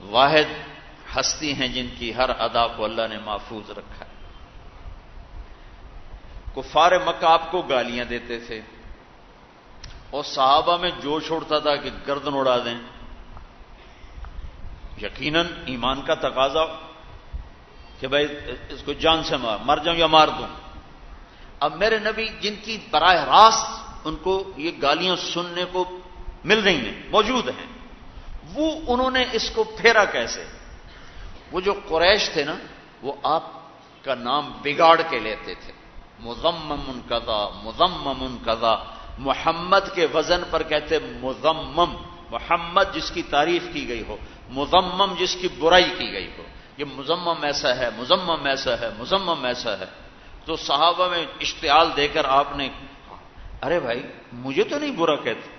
واحد ہستی ہیں جن کی ہر ادا کو اللہ نے محفوظ رکھا ہے۔ کفار مکہ آپ کو گالیاں دیتے تھے اور صحابہ میں جوش اڑتا تھا کہ گردن اڑا دیں۔ یقیناً ایمان کا تقاضا کہ بھائی اس کو جان سے مر جاؤں یا مار دوں۔ اب میرے نبی جن کی براہ راست ان کو یہ گالیاں سننے کو مل رہی ہیں، موجود ہیں، وہ انہوں نے اس کو پھیرا کیسے؟ وہ جو قریش تھے نا، وہ آپ کا نام بگاڑ کے لیتے تھے، مذمم کذا مذمم کذا، محمد کے وزن پر کہتے مذمم، محمد جس کی تعریف کی گئی ہو، مذمم جس کی برائی کی گئی ہو، یہ مذمم ایسا ہے، مذمم ایسا ہے، مذمم ایسا ہے۔ تو صحابہ میں اشتعال دے کر آپ نے کہا ارے بھائی مجھے تو نہیں برا کہتے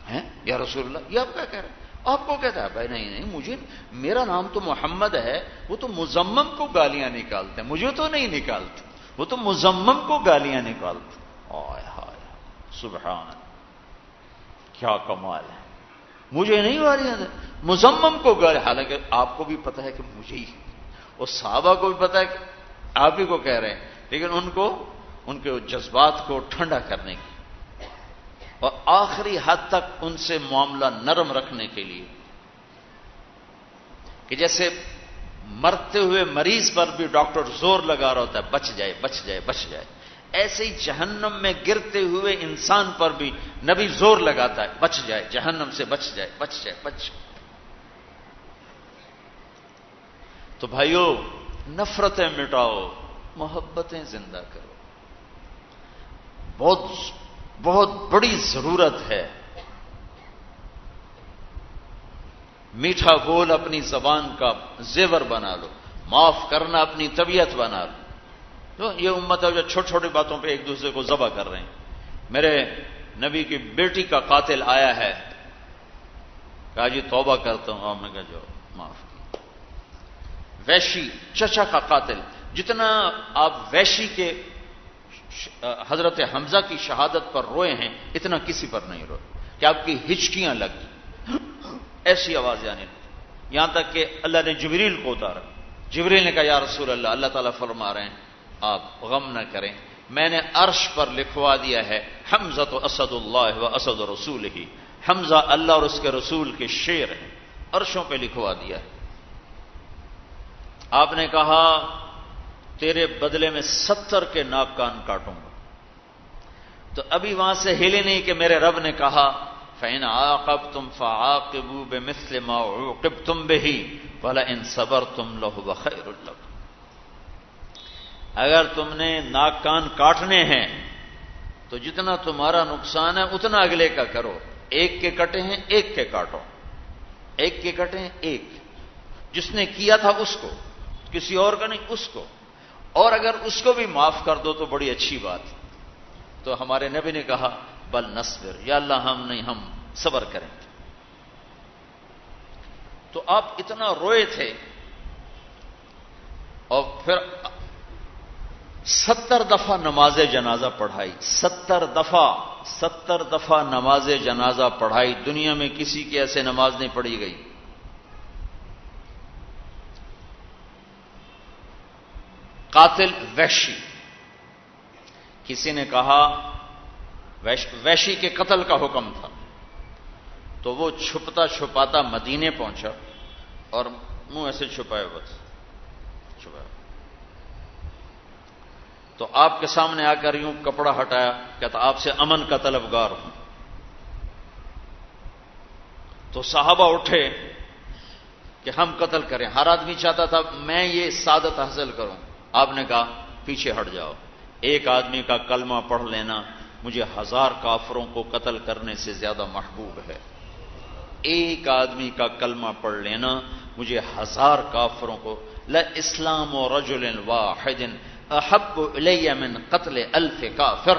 ہیں یا رسول اللہ، یہ آپ کیا کہہ رہے ہیں؟ آپ کو کہتا ہے بھائی نہیں مجھے، میرا نام تو محمد ہے، وہ تو مذمم کو گالیاں نکالتے ہیں، مجھے تو نہیں نکالتے، وہ تو مذمم کو گالیاں نکالتے۔ آئے ہائے سبحان، کیا کمال ہے، مجھے نہیں گالیاں دے، مذمم کو گالیاں، حالانکہ آپ کو بھی پتا ہے کہ مجھے ہی، اور صحابہ کو بھی پتا ہے کہ آپ ہی کو کہہ رہے ہیں، لیکن ان کو ان کے جذبات کو ٹھنڈا کرنے کی اور آخری حد تک ان سے معاملہ نرم رکھنے کے لیے کہ جیسے مرتے ہوئے مریض پر بھی ڈاکٹر زور لگا رہا ہوتا ہے بچ جائے بچ جائے بچ جائے، ایسے ہی جہنم میں گرتے ہوئے انسان پر بھی نبی زور لگاتا ہے بچ جائے، جہنم سے بچ جائے بچ جائے بچ جائے۔ تو بھائیو نفرتیں مٹاؤ، محبتیں زندہ کرو، بہت بڑی ضرورت ہے۔ میٹھا بول اپنی زبان کا زیور بنا لو، معاف کرنا اپنی طبیعت بنا لو۔ تو یہ امت ہے جو چھوٹی چھوٹی باتوں پہ ایک دوسرے کو ذبح کر رہے ہیں۔ میرے نبی کی بیٹی کا قاتل آیا ہے، کہا جی توبہ کرتا ہوں، آپ نے کہا جو معاف کیا۔ ویشی چچا کا قاتل، جتنا آپ ویشی کے حضرت حمزہ کی شہادت پر روئے ہیں اتنا کسی پر نہیں روئے، کہ آپ کی ہچکیاں لگ گئی، ایسی آوازیں آنے لگی، یہاں تک کہ اللہ نے جبریل کو اتارا۔ جبریل نے کہا یا رسول اللہ، اللہ تعالیٰ فرما رہے ہیں آپ غم نہ کریں، میں نے عرش پر لکھوا دیا ہے حمزہ تو اسد اللہ و اسد رسول ہی، حمزہ اللہ اور اس کے رسول کے شیر ہیں، عرشوں پہ لکھوا دیا ہے۔ آپ نے کہا تیرے بدلے میں 70 کے ناک کان کاٹوں گا۔ تو ابھی وہاں سے ہلے نہیں کہ میرے رب نے کہا فَإِنْ عَاقَبْتُمْ فَعَاقِبُوا بِمِثْلِ مَا عُوقِبْتُمْ بِهِ وَلَئِنْ صَبَرْتُمْ لَهُوَ خَيْرٌ لَكُمْ۔ اگر تم نے ناک کان کاٹنے ہیں تو جتنا تمہارا نقصان ہے اتنا اگلے کا کرو، ایک کے کٹے ہیں ایک کے کاٹو، ایک کے کٹے ہیں ایک، جس نے کیا تھا اس کو، کسی اور کا نہیں، اس کو، اور اگر اس کو بھی معاف کر دو تو بڑی اچھی بات۔ تو ہمارے نبی نے کہا بل نصبر، یا اللہ ہم نہیں، ہم صبر کریں۔ تو آپ اتنا روئے تھے اور پھر 70 دفعہ نماز جنازہ پڑھائی، 70 دفعہ نماز جنازہ پڑھائی، دنیا میں کسی کی ایسے نماز نہیں پڑھی گئی۔ قاتل وحشی، کسی نے کہا وحشی کے قتل کا حکم تھا، تو وہ چھپتا چھپاتا مدینے پہنچا اور منہ ایسے چھپائے، بس چھپایا، تو آپ کے سامنے آ کر یوں کپڑا ہٹایا، کہتا آپ سے امن کا طلبگار ہوں۔ تو صحابہ اٹھے کہ ہم قتل کریں، ہر آدمی چاہتا تھا میں یہ سعادت حاصل کروں۔ آپ نے کہا پیچھے ہٹ جاؤ، ایک آدمی کا کلمہ پڑھ لینا مجھے 1000 کافروں کو قتل کرنے سے زیادہ محبوب ہے۔ ایک آدمی کا کلمہ پڑھ لینا مجھے 1000 کافروں کو، لاسلام رجل واحد احب الی من قتل 1000 کافر،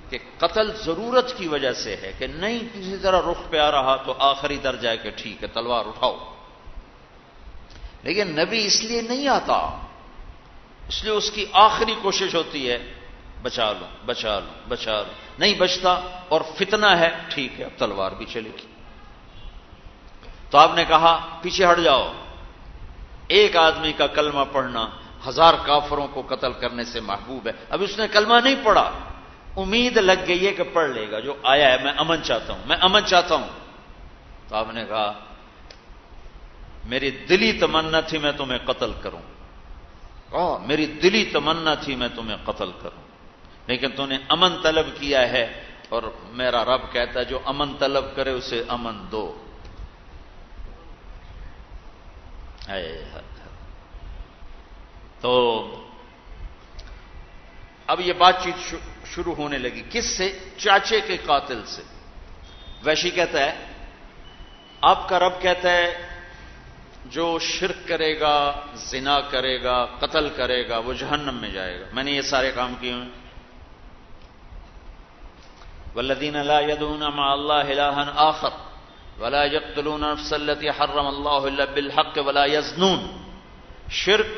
کہ قتل ضرورت کی وجہ سے ہے کہ نہیں کسی طرح رخ پہ آ رہا تو آخری درجہ ہے کہ ٹھیک ہے تلوار اٹھاؤ، لیکن نبی اس لیے نہیں آتا، اس لیے اس کی آخری کوشش ہوتی ہے بچا لو بچا لو بچا لو، نہیں بچتا اور فتنہ ہے ٹھیک ہے اب تلوار بھی چلے گی۔ تو آپ نے کہا پیچھے ہٹ جاؤ، ایک آدمی کا کلمہ پڑھنا 1000 کافروں کو قتل کرنے سے محبوب ہے۔ اب اس نے کلمہ نہیں پڑھا، امید لگ گئی ہے کہ پڑھ لے گا، جو آیا ہے میں امن چاہتا ہوں، میں امن چاہتا ہوں۔ تو آپ نے کہا میری دلی تمنا تھی میں تمہیں قتل کروں، میری دلی تمنا تھی میں تمہیں قتل کروں، لیکن تو نے امن طلب کیا ہے، اور میرا رب کہتا ہے جو امن طلب کرے اسے امن دو۔ تو اب یہ بات چیت شروع ہونے لگی، کس سے؟ چاچے کے قاتل سے۔ وحشی کہتا ہے آپ کا رب کہتا ہے جو شرک کرے گا، زنا کرے گا، قتل کرے گا، وہ جہنم میں جائے گا۔ میں نے یہ سارے کام کیے ہیں۔ والذین لا يدعون مع الله إلها آخر ولا يقتلون النفس التي حرم الله إلا بالحق ولا يزنون، شرک،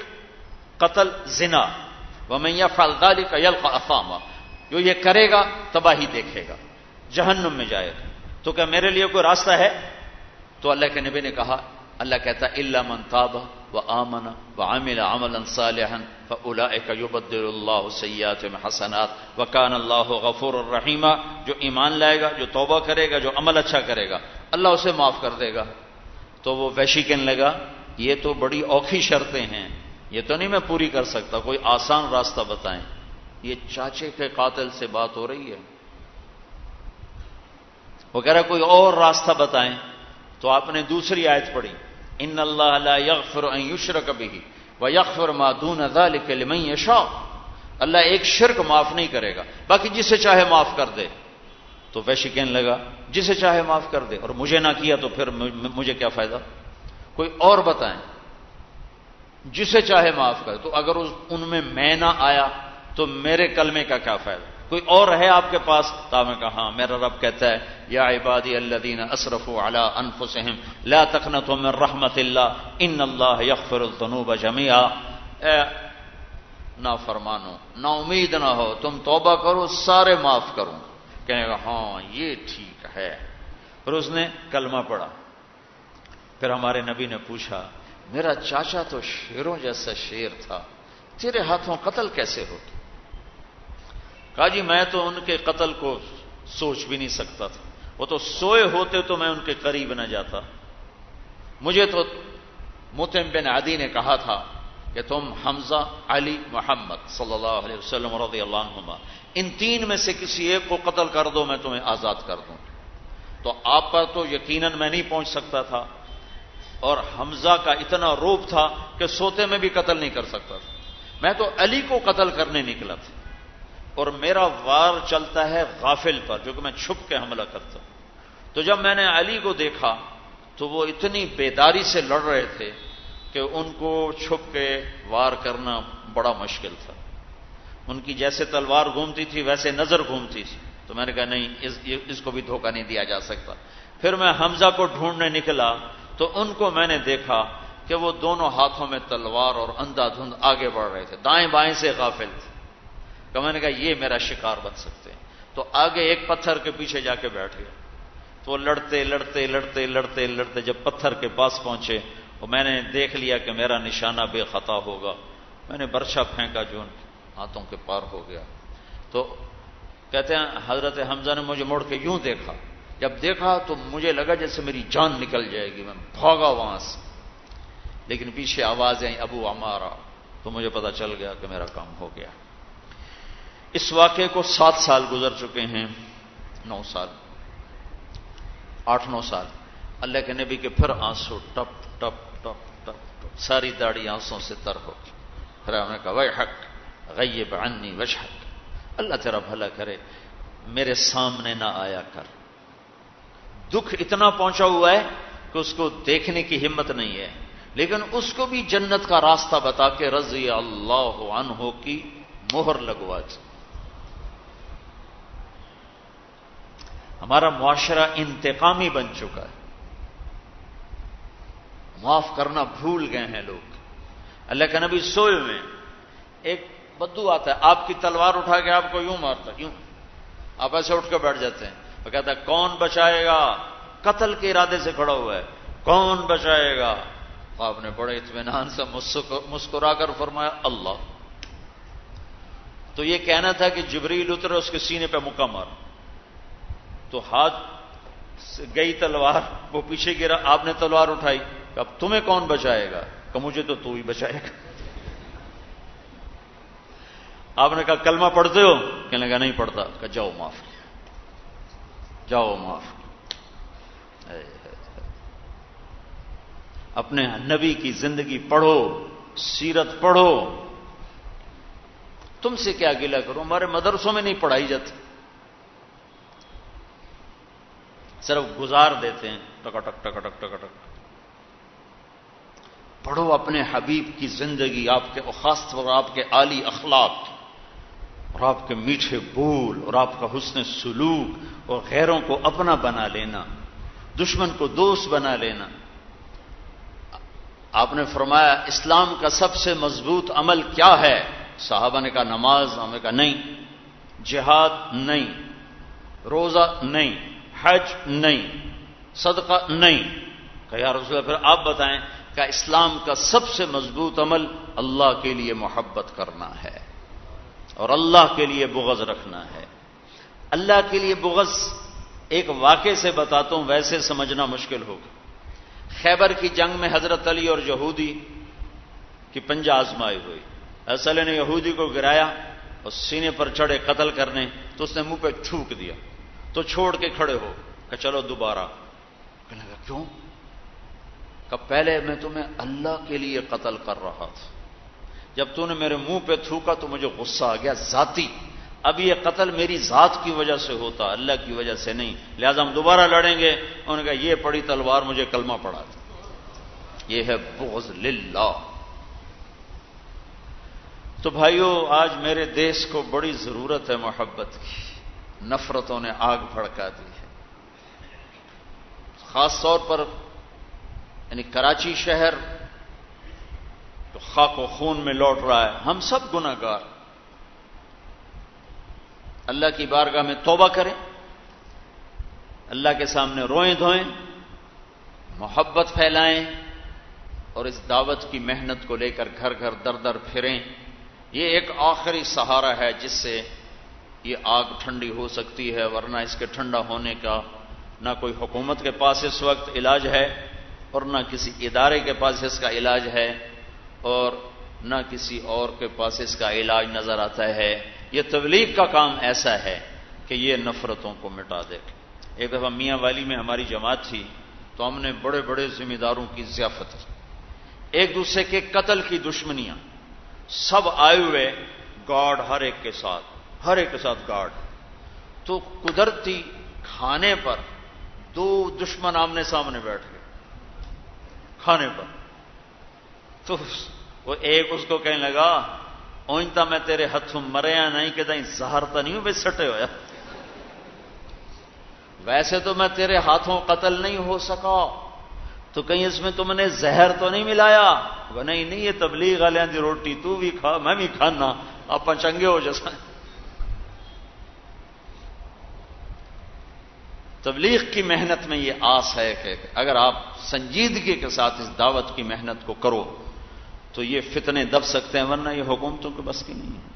قتل، زنا، ومن يفعل ذلك يلقى أثاما، جو یہ کرے گا تباہی دیکھے گا، جہنم میں جائے گا۔ تو کیا میرے لیے کوئی راستہ ہے؟ تو اللہ کے نبی نے کہا، اللہ کہتا الا من تاب وآمن وعمل عملا صالحا فاولئک یبدل اللہ سیئاتہم حسنات وکان اللہ غفورا رحیما، جو ایمان لائے گا، جو توبہ کرے گا، جو عمل اچھا کرے گا، اللہ اسے معاف کر دے گا۔ تو وہ وحشی کہنے لگا یہ تو بڑی اوکھی شرطیں ہیں، یہ تو نہیں میں پوری کر سکتا، کوئی آسان راستہ بتائیں۔ یہ چاچے کے قاتل سے بات ہو رہی ہے، وہ کہہ رہا کوئی اور راستہ بتائیں۔ تو آپ نے دوسری آیت پڑھی، ان اللہ لا یغفر ان یشرک بہ ویغفر ما دون ذلک لمن یشاء، اللہ ایک شرک معاف نہیں کرے گا، باقی جسے چاہے معاف کر دے۔ تو وحشی کہنے لگا جسے چاہے معاف کر دے، اور مجھے نہ کیا تو پھر مجھے کیا فائدہ؟ کوئی اور بتائیں، جسے چاہے معاف کر۔ تو اگر ان میں نہ آیا تو میرے کلمے کا کیا فائدہ؟ کوئی اور ہے آپ کے پاس؟ تو میں کہا ہاں، میرا رب کہتا ہے یا عبادی الذین اسرفوا علی انفسہم لا تقنطوا من رحمت اللہ ان اللہ یغفر الذنوب جميعا، اے نافرمانو نا امید نہ ہو، تم توبہ کرو سارے معاف کروں۔ کہنے گا ہاں یہ ٹھیک ہے، پھر اس نے کلمہ پڑھا۔ پھر ہمارے نبی نے پوچھا میرا چاچا تو شیروں جیسا شیر تھا، تیرے ہاتھوں قتل کیسے ہو؟ کہا جی میں تو ان کے قتل کو سوچ بھی نہیں سکتا تھا، وہ تو سوئے ہوتے تو میں ان کے قریب نہ جاتا۔ مجھے تو مطعم بن عدی نے کہا تھا کہ تم حمزہ، علی، محمد صلی اللہ علیہ وسلم رضی اللہ عنہما، ان تین میں سے کسی ایک کو قتل کر دو میں تمہیں آزاد کر دوں۔ تو آپ پر تو یقیناً میں نہیں پہنچ سکتا تھا، اور حمزہ کا اتنا روب تھا کہ سوتے میں بھی قتل نہیں کر سکتا تھا، میں تو علی کو قتل کرنے نکلا تھا، اور میرا وار چلتا ہے غافل پر جو کہ میں چھپ کے حملہ کرتا ہوں۔ تو جب میں نے علی کو دیکھا تو وہ اتنی بیداری سے لڑ رہے تھے کہ ان کو چھپ کے وار کرنا بڑا مشکل تھا، ان کی جیسے تلوار گھومتی تھی ویسے نظر گھومتی تھی۔ تو میں نے کہا نہیں، اس کو بھی دھوکہ نہیں دیا جا سکتا۔ پھر میں حمزہ کو ڈھونڈنے نکلا تو ان کو میں نے دیکھا کہ وہ دونوں ہاتھوں میں تلوار اور اندھا دھند آگے بڑھ رہے تھے، دائیں بائیں سے غافل تھے۔ کہ میں نے کہا یہ میرا شکار بن سکتے ہیں، تو آگے ایک پتھر کے پیچھے جا کے بیٹھ گیا۔ تو لڑتے لڑتے لڑتے لڑتے لڑتے جب پتھر کے پاس پہنچے اور میں نے دیکھ لیا کہ میرا نشانہ بے خطا ہوگا، میں نے برچھا پھینکا جو ان ہاتھوں کے پار ہو گیا۔ تو کہتے ہیں حضرت حمزہ نے مجھے مڑ کے یوں دیکھا، جب دیکھا تو مجھے لگا جیسے میری جان نکل جائے گی، میں بھاگا وہاں سے، لیکن پیچھے آوازیں ابو عمارہ، تو مجھے پتا چل گیا کہ میرا کام ہو گیا۔ اس واقعے کو 7 سال گزر چکے ہیں، 9 سال، 8-9 سال۔ اللہ کے نبی کے پھر آنسو ٹپ ٹپ ٹپ ٹپ ٹپ، ساری داڑھی آنسوں سے تر ہو گئی۔ پھر ہم نے کہا ویحک غیب عنی وجہک، اللہ تیرا بھلا کرے میرے سامنے نہ آیا کر۔ دکھ اتنا پہنچا ہوا ہے کہ اس کو دیکھنے کی ہمت نہیں ہے، لیکن اس کو بھی جنت کا راستہ بتا کے رضی اللہ عنہ کی مہر لگوا دی۔ ہمارا معاشرہ انتقامی بن چکا ہے، معاف کرنا بھول گئے ہیں لوگ۔ اللہ کا نبی سوئے میں ایک بدو آتا ہے، آپ کی تلوار اٹھا کے آپ کو یوں مارتا، یوں آپ ایسے اٹھ کے بیٹھ جاتے ہیں، وہ کہتا ہے کون بچائے گا، قتل کے ارادے سے کھڑا ہوا ہے، کون بچائے گا؟ آپ نے بڑے اطمینان سے مسکرا کر فرمایا اللہ. تو یہ کہنا تھا کہ جبریل اترے اس کے سینے پہ مکہ مار، تو ہاتھ گئی تلوار، وہ پیچھے گرا، آپ نے تلوار اٹھائی کہ اب تمہیں کون بچائے گا؟ کہ مجھے تو ہی بچائے گا. آپ نے کہا کلمہ پڑھتے ہو؟ کہنے لگا نہیں پڑھتا. کہ جاؤ معاف کیا، جاؤ معاف کیا. اپنے نبی کی زندگی پڑھو، سیرت پڑھو. تم سے کیا گلہ کرو، ہمارے مدرسوں میں نہیں پڑھائی جاتی، صرف گزار دیتے ہیں ٹکٹک ٹکٹک ٹکٹک. پڑھو اپنے حبیب کی زندگی، آپ کے خاص طور آپ کے عالی اخلاق اور آپ کے میٹھے بول اور آپ کا حسن سلوک اور غیروں کو اپنا بنا لینا، دشمن کو دوست بنا لینا. آپ نے فرمایا اسلام کا سب سے مضبوط عمل کیا ہے؟ صحابہ نے کہا نماز. ہم نے کہا نہیں. جہاد نہیں، روزہ نہیں، حج نہیں، صدقہ نہیں. کہ یا رسول اللہ پھر آپ بتائیں. کہ اسلام کا سب سے مضبوط عمل اللہ کے لیے محبت کرنا ہے اور اللہ کے لیے بغض رکھنا ہے. اللہ کے لیے بغض ایک واقعے سے بتاتا ہوں، ویسے سمجھنا مشکل ہوگا. خیبر کی جنگ میں حضرت علی اور یہودی کی پنجہ آزمائی ہوئی. اصل نے یہودی کو گرایا اور سینے پر چڑھے قتل کرنے، تو اس نے منہ پہ تھوک دیا تو چھوڑ کے کھڑے ہو کہ چلو دوبارہ. کہنے لگا کیوں؟ کہ پہلے میں تمہیں اللہ کے لیے قتل کر رہا تھا، جب تو نے میرے منہ پہ تھوکا تو مجھے غصہ آ گیا ذاتی. اب یہ قتل میری ذات کی وجہ سے ہوتا، اللہ کی وجہ سے نہیں، لہذا ہم دوبارہ لڑیں گے. انہوں نے کہا یہ پڑی تلوار مجھے کلمہ پڑھا تھا. یہ ہے بغض للہ. تو بھائیو آج میرے دیش کو بڑی ضرورت ہے محبت کی. نفرتوں نے آگ بھڑکا دی ہے، خاص طور پر یعنی کراچی شہر تو خاک و خون میں لوٹ رہا ہے. ہم سب گناہ گار. اللہ کی بارگاہ میں توبہ کریں، اللہ کے سامنے روئیں دھوئیں، محبت پھیلائیں اور اس دعوت کی محنت کو لے کر گھر گھر در در پھریں. یہ ایک آخری سہارا ہے جس سے یہ آگ ٹھنڈی ہو سکتی ہے، ورنہ اس کے ٹھنڈا ہونے کا نہ کوئی حکومت کے پاس اس وقت علاج ہے اور نہ کسی ادارے کے پاس اس کا علاج ہے اور نہ کسی اور کے پاس اس کا علاج نظر آتا ہے. یہ تبلیغ کا کام ایسا ہے کہ یہ نفرتوں کو مٹا دے. ایک دفعہ میاں والی میں ہماری جماعت تھی تو ہم نے بڑے بڑے ذمہ داروں کی ضیافت کی، ایک دوسرے کے قتل کی دشمنیاں، سب آئے ہوئے، گارڈ ہر ایک کے ساتھ گارڈ. تو قدرتی کھانے پر دو دشمن آمنے سامنے بیٹھ گئے کھانے پر. تو وہ ایک اس کو کہنے لگا اوئنتا میں تیرے ہاتھوں مریا نہیں کہ دیں زہر تو نہیں ہو بے سٹے ہویا. ویسے تو میں تیرے ہاتھوں قتل نہیں ہو سکا، تو کہیں اس میں تم نے زہر تو نہیں ملایا؟ وہ نہیں یہ تبلیغ والوں دی روٹی تو بھی کھا میں بھی کھانا، آپ چنگے ہو جیسا. تبلیغ کی محنت میں یہ آس ہے کہ اگر آپ سنجیدگی کے ساتھ اس دعوت کی محنت کو کرو تو یہ فتنے دب سکتے ہیں، ورنہ یہ حکومتوں کے بس کی نہیں ہے.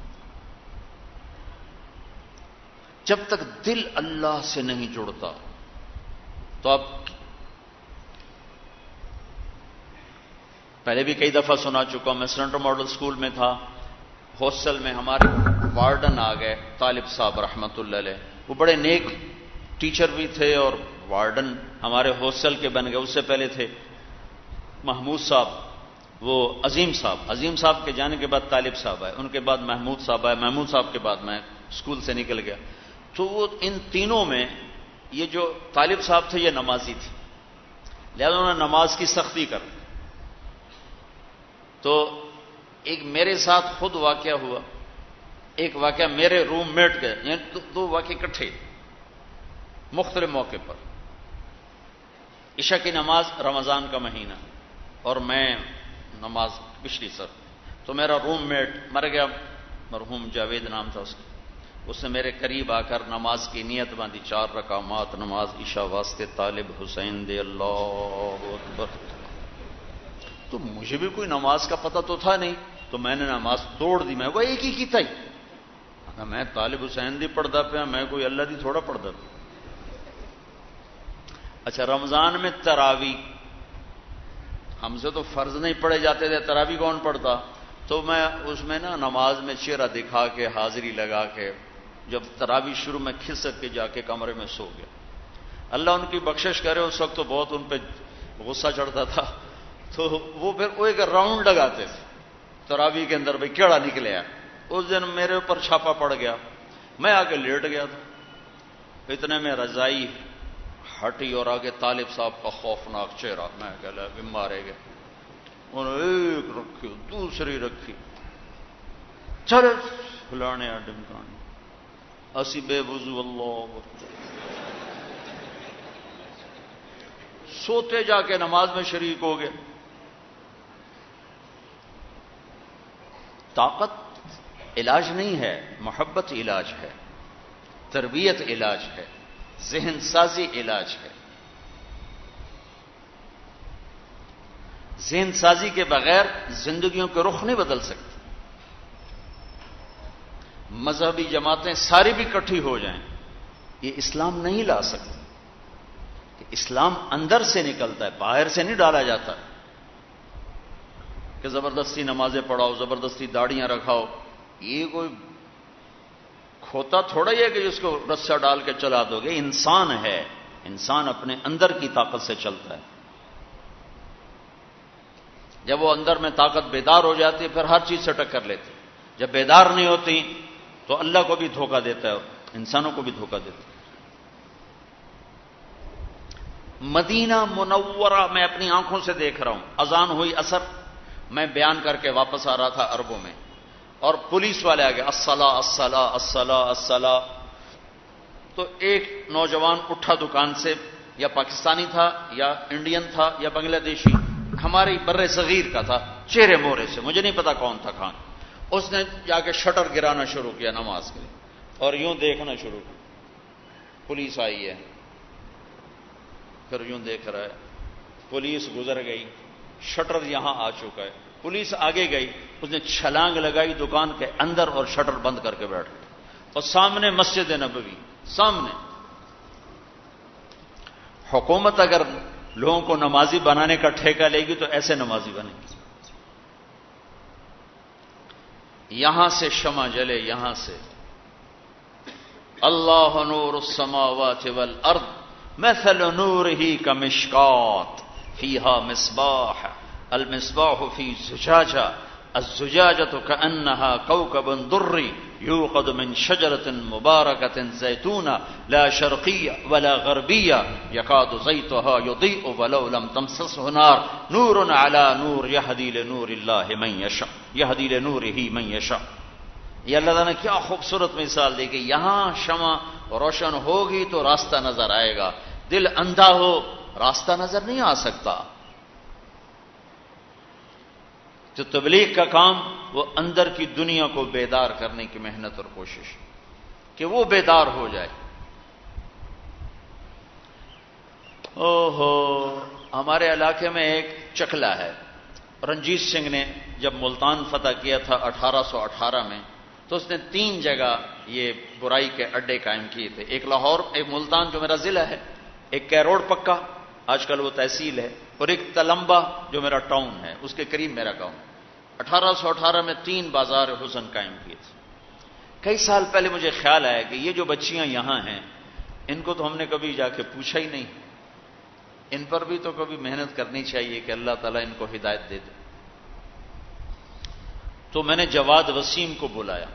جب تک دل اللہ سے نہیں جڑتا تو آپ پہلے بھی کئی دفعہ سنا چکا ہوں. میں سینٹر ماڈل سکول میں تھا، ہاسٹل میں ہمارے وارڈن آ گئے طالب صاحب رحمت اللہ علیہ. وہ بڑے نیک ٹیچر بھی تھے اور وارڈن ہمارے ہاسٹل کے بن گئے. اس سے پہلے تھے محمود صاحب، وہ عظیم صاحب کے جانے کے بعد طالب صاحب آئے، ان کے بعد محمود صاحب آئے، محمود صاحب کے بعد میں اسکول سے نکل گیا. تو وہ ان تینوں میں یہ جو طالب صاحب تھے یہ نمازی تھے، لہذا انہوں نے نماز کی سختی کر. تو ایک میرے ساتھ خود واقعہ ہوا، ایک واقعہ میرے روم میٹ کے، یعنی دو واقعے اکٹھے مختلف موقع پر. عشاء کی نماز، رمضان کا مہینہ، اور میں نماز پچھلی سر. تو میرا روم میٹ مر گیا، مرحوم جاوید نام تھا اس کا. اس نے میرے قریب آ کر نماز کی نیت باندھی، 4 رکعات نماز عشاء واسطے طالب حسین دے، اللہ اکبر۔ تو مجھے بھی کوئی نماز کا پتہ تو تھا نہیں، تو میں نے نماز توڑ دی، میں وہ ایک ہی کی تھی، میں طالب حسین دی پڑھدا پیا، میں کوئی اللہ دی تھوڑا پڑھدا پیا۔ اچھا رمضان میں تراویح ہم سے تو فرض نہیں پڑھے جاتے تھے، تراویح کون پڑھتا؟ تو میں اس میں نا نماز میں چہرہ دکھا کے حاضری لگا کے جب تراویح شروع میں کھسک کے جا کے کمرے میں سو گیا۔ اللہ ان کی بخشش کرے، اس وقت تو بہت ان پہ غصہ چڑھتا تھا، تو وہ پھر وہ ایک راؤنڈ لگاتے تھے تراویح کے اندر، بھائی کیڑا نکلے آ۔ اس دن میرے اوپر چھاپا پڑ گیا، میں آگے لیٹ گیا تھا، اتنے میں رضائی ہٹی اور آگے طالب صاحب کا خوفناک چہرہ، میں کہا بھی مارے گئے۔ انہوں نے ایک رکھی دوسری رکھی، چلے فلانے ڈمکانے، اسی بے وضو، اللہ سوتے جا کے نماز میں شریک ہو گئے۔ طاقت علاج نہیں ہے، محبت علاج ہے، تربیت علاج ہے، ذہن سازی علاج ہے۔ ذہن سازی کے بغیر زندگیوں کے رخ نہیں بدل سکتے۔ مذہبی جماعتیں ساری بھی اکٹھی ہو جائیں، یہ اسلام نہیں لا سکتے، کہ اسلام اندر سے نکلتا ہے، باہر سے نہیں ڈالا جاتا کہ زبردستی نمازیں پڑھاؤ، زبردستی داڑیاں رکھاؤ۔ یہ کوئی کھوتا تھوڑا ہی ہے کہ جس کو رسہ ڈال کے چلا دو گے، انسان ہے، انسان اپنے اندر کی طاقت سے چلتا ہے۔ جب وہ اندر میں طاقت بیدار ہو جاتی ہے پھر ہر چیز سے ٹکر لیتی، جب بیدار نہیں ہوتی تو اللہ کو بھی دھوکہ دیتا ہے اور انسانوں کو بھی دھوکہ دیتا ہے۔ مدینہ منورہ میں اپنی آنکھوں سے دیکھ رہا ہوں، اذان ہوئی عصر، میں بیان کر کے واپس آ رہا تھا عربوں میں، اور پولیس والے آ گئے، الصلاۃ الصلاۃ الصلاۃ الصلاۃ۔ تو ایک نوجوان اٹھا دکان سے، یا پاکستانی تھا یا انڈین تھا یا بنگلہ دیشی، ہمارے بر صغیر کا تھا، چہرے مورے سے، مجھے نہیں پتا کون تھا کہاں۔ اس نے جا کے شٹر گرانا شروع کیا نماز کے لیے، اور یوں دیکھنا شروع کیا، پولیس آئی ہے، پھر یوں دیکھ رہا ہے، پولیس گزر گئی، شٹر یہاں آ چکا ہے، پولیس آگے گئی، اس نے چھلانگ لگائی دکان کے اندر اور شٹر بند کر کے بیٹھ گئی، اور سامنے مسجد نبوی، سامنے۔ حکومت اگر لوگوں کو نمازی بنانے کا ٹھیکہ لے گی تو ایسے نمازی بنے گی۔ یہاں سے شمع جلے، یہاں سے اللہ نور السماوات والارض مثل نورہ کمشکات فیہا مصباح المصباح فی زجاجہ الزجاجۃ کأنہا کوکب دری یوقد من شجرۃ مبارکۃ زیتونہ لا شرقیہ ولا غربیہ یکاد زیتہا یضیء ولو لم تمسسہ نار نور علی نور یہدی لنور اللہ من یشاء یہدی لنورہ من یشاء۔ یہ اللہ تعالیٰ نے کیا خوبصورت مثال دی کہ یہاں شمع روشن ہوگی تو راستہ نظر آئے گا، دل اندھا ہو راستہ نظر نہیں آ سکتا۔ تو تبلیغ کا کام وہ اندر کی دنیا کو بیدار کرنے کی محنت اور کوشش کہ وہ بیدار ہو جائے۔ اوہو، ہمارے علاقے میں ایک چکلا ہے، رنجیت سنگھ نے جب ملتان فتح کیا تھا 1818 میں، تو اس نے 3 جگہ یہ برائی کے اڈے قائم کیے تھے، ایک لاہور، ایک ملتان جو میرا ضلع ہے، ایک کیروڑ پکا آج کل وہ تحصیل ہے، اور ایک تلمبا جو میرا ٹاؤن ہے، اس کے قریب میرا گاؤں۔ 1818 میں 3 بازار حسن قائم کیے تھے۔ کئی سال پہلے مجھے خیال آیا کہ یہ جو بچیاں یہاں ہیں ان کو تو ہم نے کبھی جا کے پوچھا ہی نہیں، ان پر بھی تو کبھی محنت کرنی چاہیے کہ اللہ تعالیٰ ان کو ہدایت دے دے۔ تو میں نے جواد وسیم کو بلایا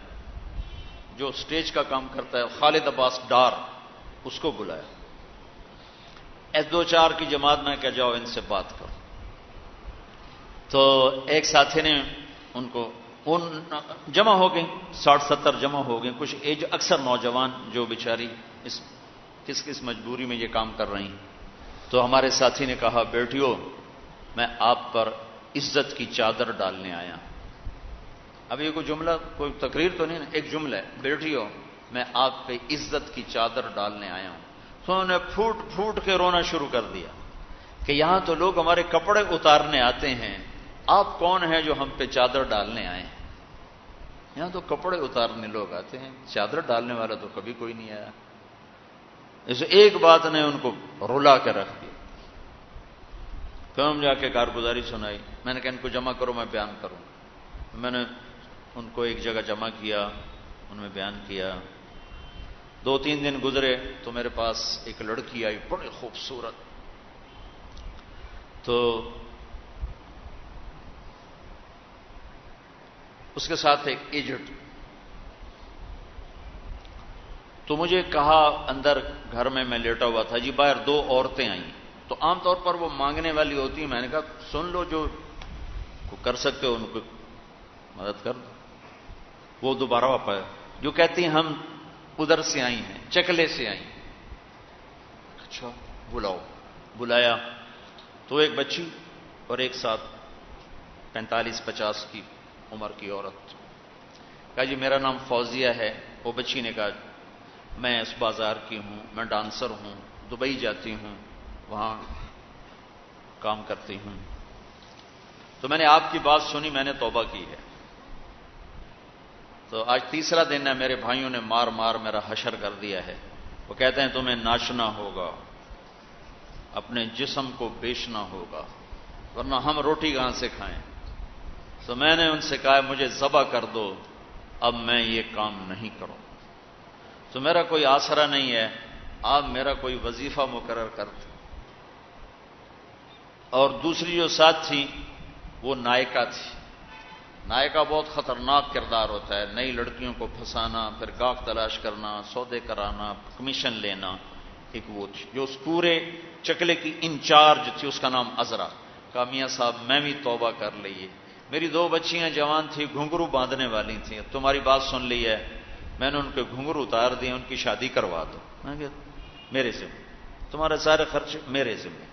جو اسٹیج کا کام کرتا ہے، خالد عباس ڈار، اس کو بلایا، S24 کی جماعت میں کہ جاؤ ان سے بات کرو۔ تو ایک ساتھی نے ان کو جمع ہو گئے، 60-70 جمع ہو گئے، کچھ ایج اکثر نوجوان جو بیچاری کس مجبوری میں یہ کام کر رہی ہیں۔ تو ہمارے ساتھی نے کہا، بیٹیوں میں آپ پر عزت کی چادر ڈالنے آیا۔ اب یہ کوئی جملہ، کوئی تقریر تو نہیں نا، ایک جملہ ہے، بیٹیوں میں آپ پہ عزت کی چادر ڈالنے آیا ہوں. تو انہوں نے پھوٹ پھوٹ کے رونا شروع کر دیا کہ یہاں تو لوگ ہمارے کپڑے اتارنے آتے ہیں، آپ کون ہیں جو ہم پہ چادر ڈالنے آئے ہیں؟ یہاں تو کپڑے اتارنے لوگ آتے ہیں، چادر ڈالنے والا تو کبھی کوئی نہیں آیا. اس ایک بات نے ان کو رلا کے رکھ دیا. پھر ہم جا کے کارگزاری سنائی. میں نے کہا ان کو جمع کرو، میں بیان کروں. میں نے ان کو ایک جگہ جمع کیا، ان میں بیان کیا. 2-3 دن گزرے تو میرے پاس ایک لڑکی آئی بڑی خوبصورت. تو اس کے ساتھ ایک ایجنٹ. تو مجھے کہا اندر گھر میں لیٹا ہوا تھا، جی باہر 2 عورتیں آئیں. تو عام طور پر وہ مانگنے والی ہوتی ہیں. میں نے کہا سن لو، جو کر سکتے ہو ان کو مدد کر دو. وہ دوبارہ واپس جو کہتی ہیں ہم ادھر سے آئی ہیں، چکلے سے آئی. اچھا بلاؤ. بلایا تو ایک بچی اور ایک ساتھ 45-50 کی عمر کی عورت. کہا جی میرا نام فوزیہ ہے. وہ بچی نے کہا میں اس بازار کی ہوں، میں ڈانسر ہوں، دبئی جاتی ہوں، وہاں کام کرتی ہوں. تو میں نے آپ کی بات سنی، میں نے توبہ کی ہے. تو آج 3را دن ہے، میرے بھائیوں نے مار مار میرا حشر کر دیا ہے. وہ کہتے ہیں تمہیں ناچنا ہوگا، اپنے جسم کو بیچنا ہوگا، ورنہ ہم روٹی کہاں سے کھائیں. تو میں نے ان سے کہا مجھے ذبح کر دو، اب میں یہ کام نہیں کروں. تو میرا کوئی آسرا نہیں ہے، آپ میرا کوئی وظیفہ مقرر کر دیں. اور دوسری جو ساتھ تھی وہ نائکا تھی. نائکا بہت خطرناک کردار ہوتا ہے. نئی لڑکیوں کو پھنسانا، پھر گاہک تلاش کرنا، سودے کرانا، کمیشن لینا. ایک وہ تھی جو اس پورے چکلے کی انچارج تھی، اس کا نام عذرا. کہا میاں صاحب میں بھی توبہ کر لیے، میری 2 بچیاں جوان تھیں، گھنگرو باندھنے والی تھیں، تمہاری بات سن لی ہے، میں نے ان کے گھنگرو اتار دیے، ان کی شادی کروا دو. میں کہ میرے ذمہ، تمہارے سارے خرچ میرے ذمہ.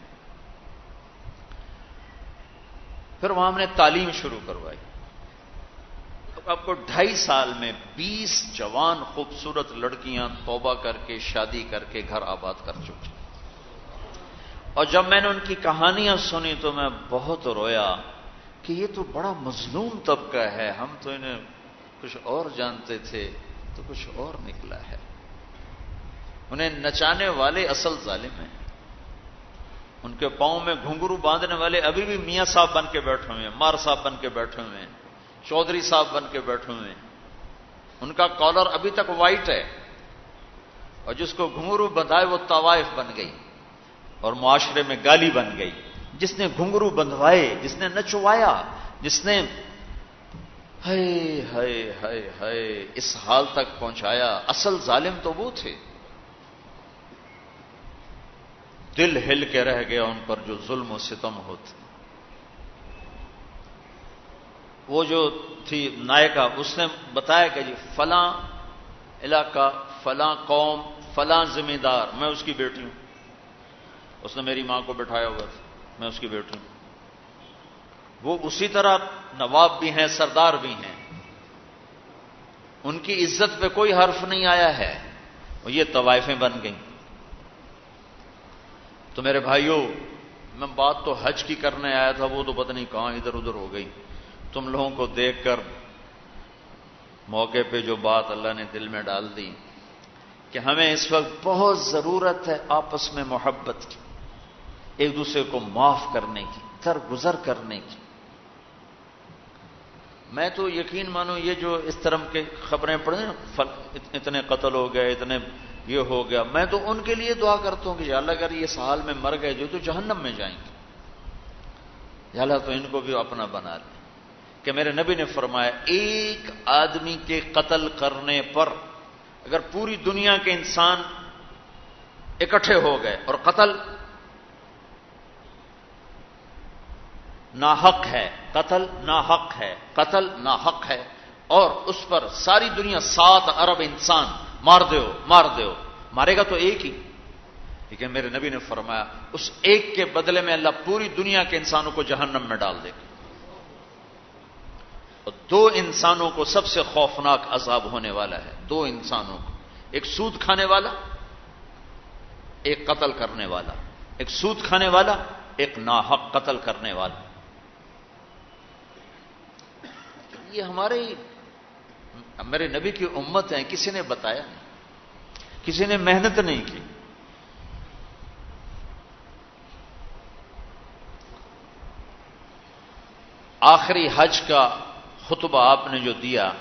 پھر وہاں ہم نے تعلیم شروع کروائی. آپ کو 2.5 سال میں 20 جوان خوبصورت لڑکیاں توبہ کر کے شادی کر کے گھر آباد کر چکی. اور جب میں نے ان کی کہانیاں سنی تو میں بہت رویا کہ یہ تو بڑا مظلوم طبقہ ہے، ہم تو انہیں کچھ اور جانتے تھے تو کچھ اور نکلا ہے. انہیں نچانے والے اصل ظالم ہیں، ان کے پاؤں میں گھنگرو باندھنے والے ابھی بھی میاں صاحب بن کے بیٹھے ہوئے ہیں، مار صاحب بن کے بیٹھے ہوئے ہیں، چودھری صاحب بن کے بیٹھے ہوئے ہیں. ان کا کالر ابھی تک وائٹ ہے، اور جس کو گھنگرو بندھائے وہ طوائف بن گئی اور معاشرے میں گالی بن گئی. جس نے گھنگرو بندھوائے، جس نے نچوایا، جس نے ہائے ہائے ہائے ہائے اس حال تک پہنچایا، اصل ظالم تو وہ تھے. دل ہل کے رہ گیا ان پر جو ظلم و ستم ہوتے. وہ جو تھی نائکا، اس نے بتایا کہ جی فلاں علاقہ، فلاں قوم، فلاں ذمہ دار، میں اس کی بیٹی ہوں. اس نے میری ماں کو بٹھایا ہوا تھا، میں اس کی بیٹی ہوں. وہ اسی طرح نواب بھی ہیں، سردار بھی ہیں، ان کی عزت پہ کوئی حرف نہیں آیا ہے. اور یہ طوائفیں بن گئیں. تو میرے بھائیوں، میں بات تو حج کی کرنے آیا تھا، وہ تو پتہ نہیں کہاں ادھر ادھر ہو گئی. تم لوگوں کو دیکھ کر موقع پہ جو بات اللہ نے دل میں ڈال دی کہ ہمیں اس وقت بہت ضرورت ہے آپس میں محبت کی، ایک دوسرے کو معاف کرنے کی، درگزر کرنے کی. میں تو یقین مانو یہ جو اس طرح کے خبریں پڑھیں، اتنے قتل ہو گئے، اتنے یہ ہو گیا، میں تو ان کے لیے دعا کرتا ہوں کہ یا اللہ اگر یہ اس حال میں مر گئے جو تو جہنم میں جائیں گے، یا اللہ تو ان کو بھی اپنا بنا لیں. کہ میرے نبی نے فرمایا ایک آدمی کے قتل کرنے پر اگر پوری دنیا کے انسان اکٹھے ہو گئے اور قتل ناحق ہے، قتل ناحق ہے، قتل ناحق ہے، اور اس پر ساری دنیا 7 ارب انسان مار دو، مارے گا تو ایک ہی. لیکن میرے نبی نے فرمایا اس ایک کے بدلے میں اللہ پوری دنیا کے انسانوں کو جہنم میں ڈال دے گا. اور 2 انسانوں کو سب سے خوفناک عذاب ہونے والا ہے، 2 انسانوں کو. ایک سود کھانے والا، ایک قتل کرنے والا، ایک سود کھانے والا، ایک ناحق قتل کرنے والا. یہ میرے نبی کی امت ہیں، کسی نے بتایا نہیں، کسی نے محنت نہیں کی. آخری حج کا خطبہ آپ نے جو دیا،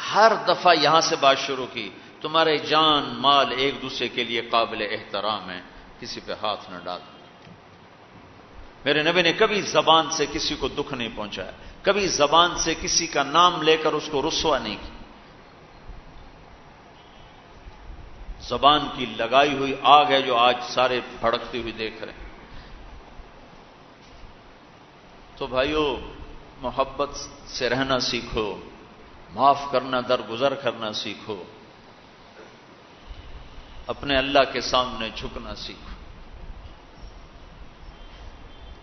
ہر دفعہ یہاں سے بات شروع کی، تمہارے جان مال ایک دوسرے کے لیے قابل احترام ہے، کسی پہ ہاتھ نہ ڈال. میرے نبی نے کبھی زبان سے کسی کو دکھ نہیں پہنچایا، کبھی زبان سے کسی کا نام لے کر اس کو رسوا نہیں کی. زبان کی لگائی ہوئی آگ ہے جو آج سارے بھڑکتی ہوئی دیکھ رہے ہیں. تو بھائیو، محبت سے رہنا سیکھو، معاف کرنا، درگزر کرنا سیکھو، اپنے اللہ کے سامنے جھکنا سیکھو.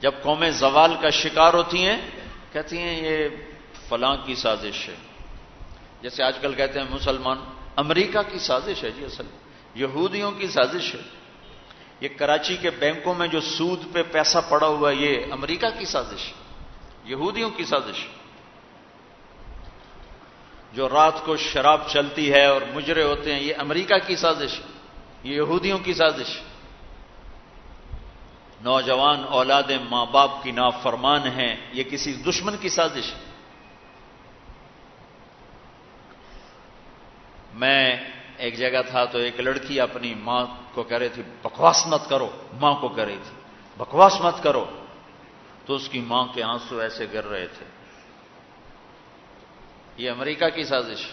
جب قومیں زوال کا شکار ہوتی ہیں، کہتی ہیں یہ فلاں کی سازش ہے. جیسے آج کل کہتے ہیں مسلمان، امریکہ کی سازش ہے جی، اصل یہودیوں کی سازش ہے. یہ کراچی کے بینکوں میں جو سود پہ پیسہ پڑا ہوا ہے، یہ امریکہ کی سازش ہے، یہودیوں کی سازش. جو رات کو شراب چلتی ہے اور مجرے ہوتے ہیں، یہ امریکہ کی سازش، یہ یہودیوں کی سازش. نوجوان اولاد ماں باپ کی نافرمان ہیں، یہ کسی دشمن کی سازش. میں ایک جگہ تھا تو ایک لڑکی اپنی ماں کو کہہ رہی تھی بکواس مت کرو، ماں کو کہہ رہی تھی بکواس مت کرو، تو اس کی ماں کے آنسو ایسے گر رہے تھے. یہ امریکہ کی سازش.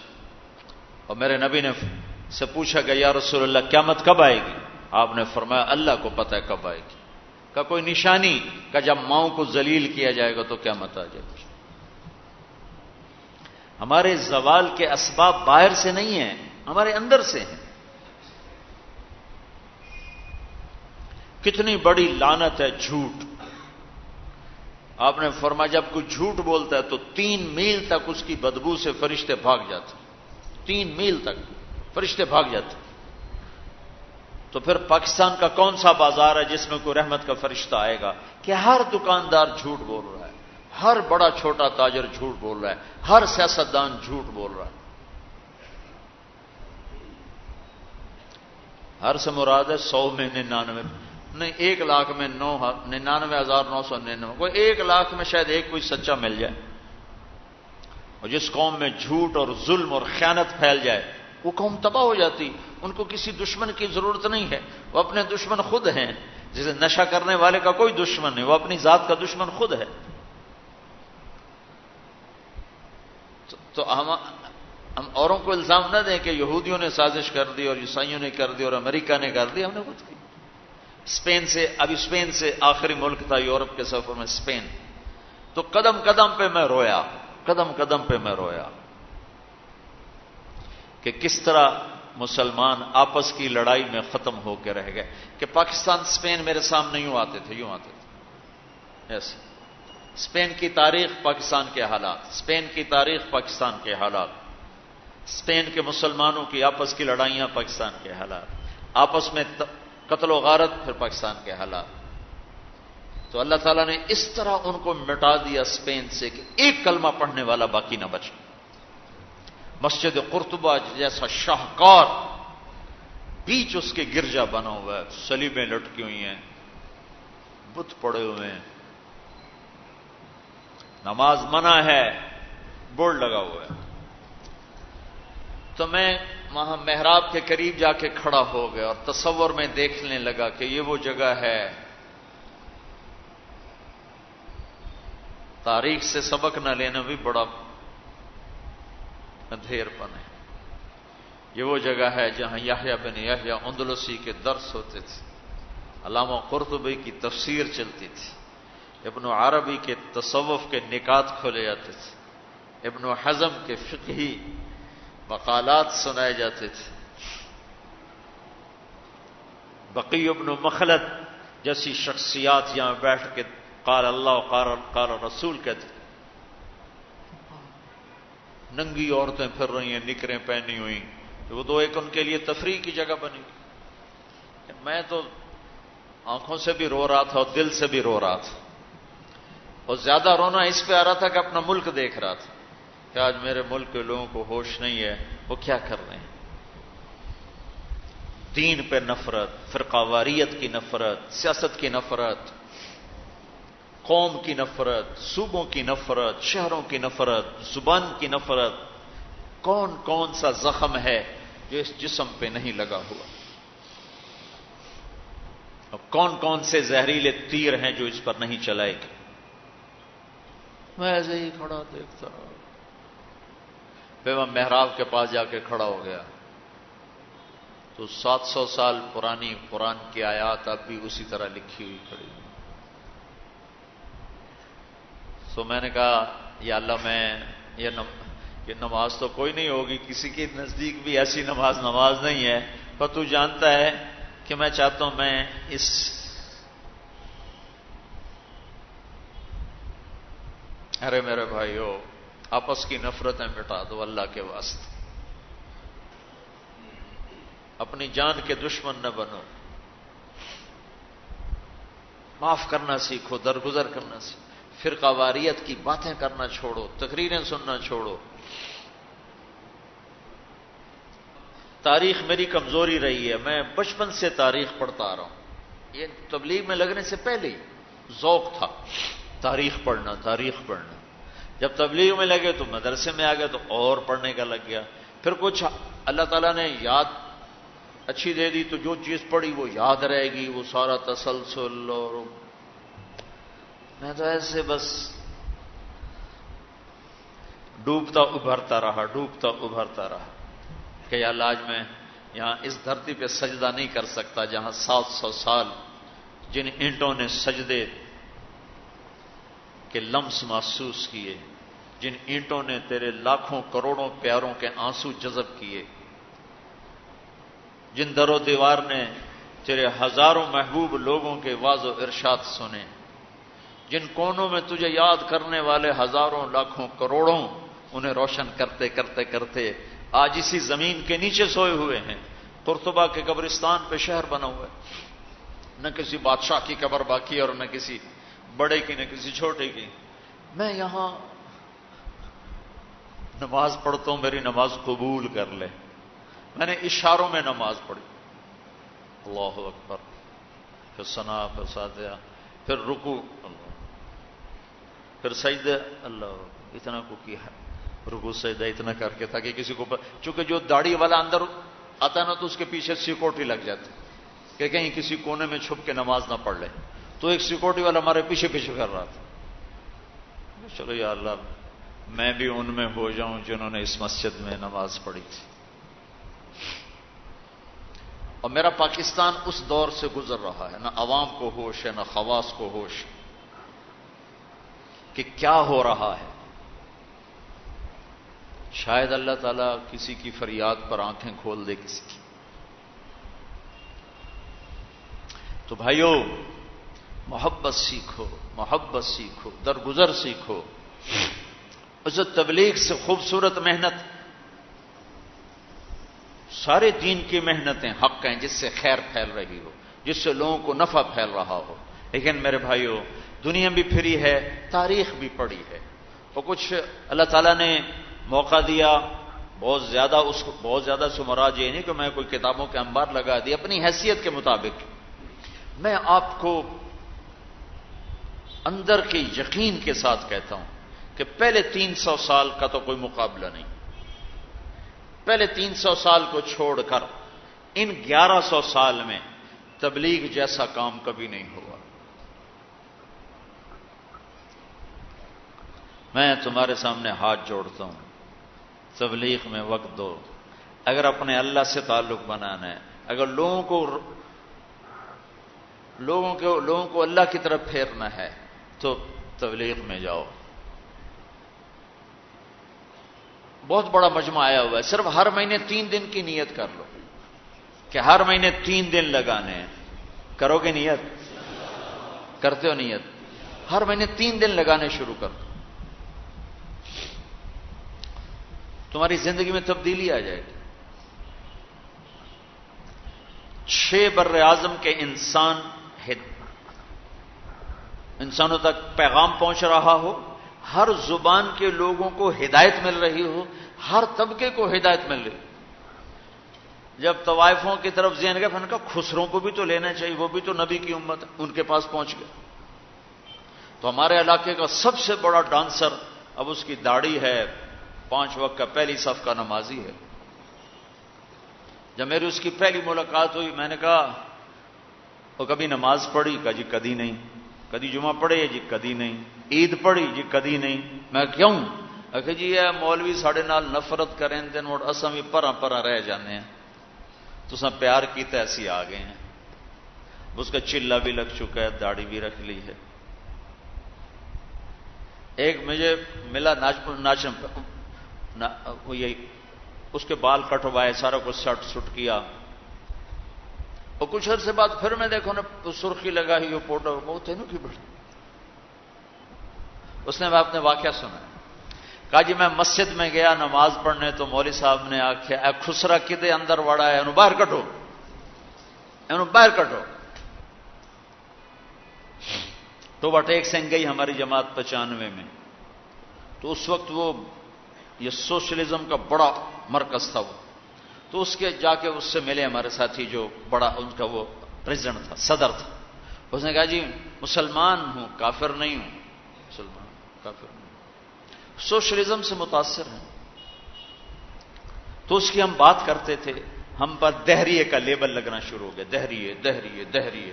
اور میرے نبی نے سے پوچھا کہ یا رسول اللہ قیامت کب آئے گی؟ آپ نے فرمایا اللہ کو پتہ ہے کب آئے گی. کا کوئی نشانی؟ کہ جب ماؤں کو ذلیل کیا جائے گا تو قیامت آ جائے گی. ہمارے زوال کے اسباب باہر سے نہیں ہیں، ہمارے اندر سے ہیں. کتنی بڑی لعنت ہے جھوٹ. آپ نے فرمایا جب کوئی جھوٹ بولتا ہے تو 3 میل تک اس کی بدبو سے فرشتے بھاگ جاتے. 3 میل تک فرشتے بھاگ جاتے. تو پھر پاکستان کا کون سا بازار ہے جس میں کوئی رحمت کا فرشتہ آئے گا؟ کہ ہر دکاندار جھوٹ بول رہا ہے، ہر بڑا چھوٹا تاجر جھوٹ بول رہا ہے، ہر سیاستدان جھوٹ بول رہا ہے. ہر سے مراد ہے 100 میں 99 نہیں، 1 لاکھ میں 99,999. کوئی 1 لاکھ میں شاید ایک کوئی سچا مل جائے. اور جس قوم میں جھوٹ اور ظلم اور خیانت پھیل جائے وہ قوم تباہ ہو جاتی. ان کو کسی دشمن کی ضرورت نہیں ہے، وہ اپنے دشمن خود ہیں. جیسے نشہ کرنے والے کا کوئی دشمن نہیں، وہ اپنی ذات کا دشمن خود ہے. تو ہم اوروں کو الزام نہ دیں کہ یہودیوں نے سازش کر دی اور عیسائیوں نے کر دی اور امریکہ نے کر دی. ہم نے خود کی. اسپین سے آخری ملک تھا یورپ کے سفر میں اسپین. تو قدم قدم پہ میں رویا، قدم قدم پہ میں رویا کہ کس طرح مسلمان آپس کی لڑائی میں ختم ہو کے رہ گئے. کہ پاکستان اسپین میرے سامنے یوں آتے تھے، یوں آتے تھے ایسے. اسپین کی تاریخ، پاکستان کے حالات. اسپین کی تاریخ، پاکستان کے حالات. اسپین کے مسلمانوں کی آپس کی لڑائیاں، پاکستان کے حالات. آپس میں قتل و غارت، پھر پاکستان کے حالات. تو اللہ تعالیٰ نے اس طرح ان کو مٹا دیا اسپین سے کہ ایک کلمہ پڑھنے والا باقی نہ بچا. مسجد قرطبہ جیسا شاہکار بیچ اس کے گرجا بنا ہوا ہے، صلیبیں لٹکی ہوئی ہیں، بت پڑے ہوئے ہیں، نماز منع ہے، بورڈ لگا ہوا ہے. تو میں وہاں محراب کے قریب جا کے کھڑا ہو گیا اور تصور میں دیکھنے لگا کہ یہ وہ جگہ ہے تاریخ سے سبق نہ لینا بھی بڑا اندھیر پن ہے. یہ وہ جگہ ہے جہاں یحییٰ بن یحییٰ اندلسی کے درس ہوتے تھے، علامہ قرطبی کی تفسیر چلتی تھی، ابن عربی کے تصوف کے نکات کھولے جاتے تھے، ابن حزم کے فقہی مقالات سنائے جاتے تھے، بقی ابن مخلد جیسی شخصیات یہاں بیٹھ کے قال اللہ قال رسول کہتے. ننگی عورتیں پھر رہی ہیں نکریں پہنی ہوئی، کہ وہ تو ایک ان کے لیے تفریح کی جگہ بنی. میں تو آنکھوں سے بھی رو رہا تھا اور دل سے بھی رو رہا تھا، اور زیادہ رونا اس پہ آ رہا تھا کہ اپنا ملک دیکھ رہا تھا کہ آج میرے ملک کے لوگوں کو ہوش نہیں ہے، وہ کیا کر رہے ہیں. دین پہ نفرت، فرقہ واریت کی نفرت، سیاست کی نفرت، قوم کی نفرت، صوبوں کی نفرت، شہروں کی نفرت، زبان کی نفرت. کون کون سا زخم ہے جو اس جسم پہ نہیں لگا ہوا؟ اب کون کون سے زہریلے تیر ہیں جو اس پر نہیں چلائے گے؟ میں ایسے ہی کھڑا دیکھتا رہا. پھر میں محراب کے پاس جا کے کھڑا ہو گیا تو 700 سال پرانی قرآن کی آیات اب بھی اسی طرح لکھی ہوئی کھڑی. سو میں نے کہا یا اللہ، میں یہ نماز تو کوئی نہیں ہوگی، کسی کے نزدیک بھی ایسی نماز نہیں ہے، پر تو جانتا ہے کہ میں چاہتا ہوں میں اس ارے میرے بھائیو، آپس کی نفرتیں مٹا دو اللہ کے واسطے. اپنی جان کے دشمن نہ بنو. معاف کرنا سیکھو، درگزر کرنا سیکھو. فرقہ واریت کی باتیں کرنا چھوڑو، تقریریں سننا چھوڑو. تاریخ میری کمزوری رہی ہے، میں بچپن سے تاریخ پڑھتا آ رہا ہوں. یہ تبلیغ میں لگنے سے پہلے ہی ذوق تھا تاریخ پڑھنا. جب تبلیغ میں لگے تو مدرسے میں آ گئے تو اور پڑھنے کا لگ گیا. پھر کچھ اللہ تعالیٰ نے یاد اچھی دے دی تو جو چیز پڑھی وہ یاد رہے گی، وہ سارا تسلسل. اور میں تو ایسے بس ڈوبتا ابھرتا رہا کہ یا اللہ، آج میں یہاں اس دھرتی پہ سجدہ نہیں کر سکتا جہاں 700 سال جن اینٹوں نے سجدے کے لمس محسوس کیے، جن اینٹوں نے تیرے لاکھوں کروڑوں پیاروں کے آنسو جذب کیے، جن در و دیوار نے تیرے ہزاروں محبوب لوگوں کے واز و ارشاد سنے، جن کونوں میں تجھے یاد کرنے والے ہزاروں لاکھوں کروڑوں انہیں روشن کرتے کرتے کرتے آج اسی زمین کے نیچے سوئے ہوئے ہیں. قرطبہ کے قبرستان پہ شہر بنا ہوا ہے، نہ کسی بادشاہ کی قبر باقی اور نہ کسی بڑے کی نہ کسی چھوٹے کی. میں یہاں نماز پڑھتا ہوں، میری نماز قبول کر لے. میں نے اشاروں میں نماز پڑھی، اللہ اکبر، پھر ثنا، پھر ساتحہ، پھر رکوع، پھر سجدہ، اللہ اتنا کو کیا ہے، رکوع سجدہ اتنا کر کے تاکہ کسی کو چونکہ جو داڑھی والا اندر آتا نا تو اس کے پیچھے سیکورٹی لگ جاتی کہ کہیں کسی کونے میں چھپ کے نماز نہ پڑھ لے. تو ایک سیکورٹی والا ہمارے پیچھے کر رہا تھا. چلو یا اللہ، میں بھی ان میں ہو جاؤں جنہوں نے اس مسجد میں نماز پڑھی تھی. اور میرا پاکستان اس دور سے گزر رہا ہے، نہ عوام کو ہوش ہے نہ خواص کو ہوش کہ کیا ہو رہا ہے. شاید اللہ تعالیٰ کسی کی فریاد پر آنکھیں کھول دے کسی کی. تو بھائیو، محبت سیکھو، درگزر سیکھو. اس تبلیغ سے خوبصورت محنت، سارے دین کی محنتیں حق ہیں جس سے خیر پھیل رہی ہو، جس سے لوگوں کو نفع پھیل رہا ہو. لیکن میرے بھائیو، دنیا بھی پھری ہے، تاریخ بھی پڑھی ہے، اور کچھ اللہ تعالیٰ نے موقع دیا. بہت زیادہ سے مراد یہ نہیں کہ میں کوئی کتابوں کے انبار لگا دی. اپنی حیثیت کے مطابق میں آپ کو اندر کے یقین کے ساتھ کہتا ہوں کہ پہلے 300 سال کا تو کوئی مقابلہ نہیں. پہلے 300 سال کو چھوڑ کر ان 1100 سال میں تبلیغ جیسا کام کبھی نہیں ہوا. میں تمہارے سامنے ہاتھ جوڑتا ہوں، تبلیغ میں وقت دو. اگر اپنے اللہ سے تعلق بنانا ہے، اگر لوگوں کو اللہ کی طرف پھیرنا ہے تو تبلیغ میں جاؤ. بہت بڑا مجمع آیا ہوا ہے، صرف ہر مہینے 3 دن کی نیت کر لو کہ ہر مہینے 3 دن لگانے ہیں. کرو گے نیت؟ کرتے ہو نیت؟ ہر مہینے 3 دن لگانے شروع کر دو، تمہاری زندگی میں تبدیلی آ جائے گی. 6 بر اعظم کے انسانوں تک پیغام پہنچ رہا ہو، ہر زبان کے لوگوں کو ہدایت مل رہی ہو، ہر طبقے کو ہدایت مل رہی. جب طوائفوں کی طرف ذہن گئے، ان کا خسروں کو بھی تو لینا چاہیے، وہ بھی تو نبی کی امت ہے، ان کے پاس پہنچ گئے. تو ہمارے علاقے کا سب سے بڑا ڈانسر، اب اس کی داڑھی ہے، 5 وقت کا پہلی صف کا نمازی ہے. جب میری اس کی پہلی ملاقات ہوئی، میں نے کہا وہ کبھی نماز پڑھی؟ کہا جی کدی نہیں. کدی جمعہ پڑھے؟ جی کدی نہیں. عید پڑھی؟ جی کدی نہیں. میں کیوں؟ کہ جی یہ مولوی ساڑھے نال نفرت کریں دن اور اساں بھی پرا پرا رہ جانے ہیں، تو سب پیار کیتے ایسی آ گئے ہیں. اس کا چلا بھی لگ چکا ہے، داڑھی بھی رکھ لی ہے. ایک مجھے ملا یہی اس کے بال کٹوائے، سارا کچھ سٹ کیا، اور کچھ عرصے بعد پھر میں دیکھو نا سرخی لگائی، وہ پوٹو بہت ہے نا کی بڑی. اس نے اپنے واقعہ سنا، کہا جی میں مسجد میں گیا نماز پڑھنے، تو مولوی صاحب نے آخیا اے خسرا کدے اندر وڑا ہے، انہوں باہر کٹو، انہوں باہر کٹو. تو وٹیک سنگھ گئی ہماری جماعت 95 میں. تو اس وقت وہ یہ سوشلزم کا بڑا مرکز تھا وہ. تو اس کے جا کے اس سے ملے ہمارے ساتھی، جو بڑا ان کا وہ پریزیڈنٹ تھا، صدر تھا. اس نے کہا جی مسلمان ہوں، کافر نہیں ہوں. مسلمان کافر نہیں ہوں، سوشلزم سے متاثر ہیں. تو اس کی ہم بات کرتے تھے، ہم پر دہریے کا لیبل لگنا شروع ہو گیا، دہریے دہریے دہریے.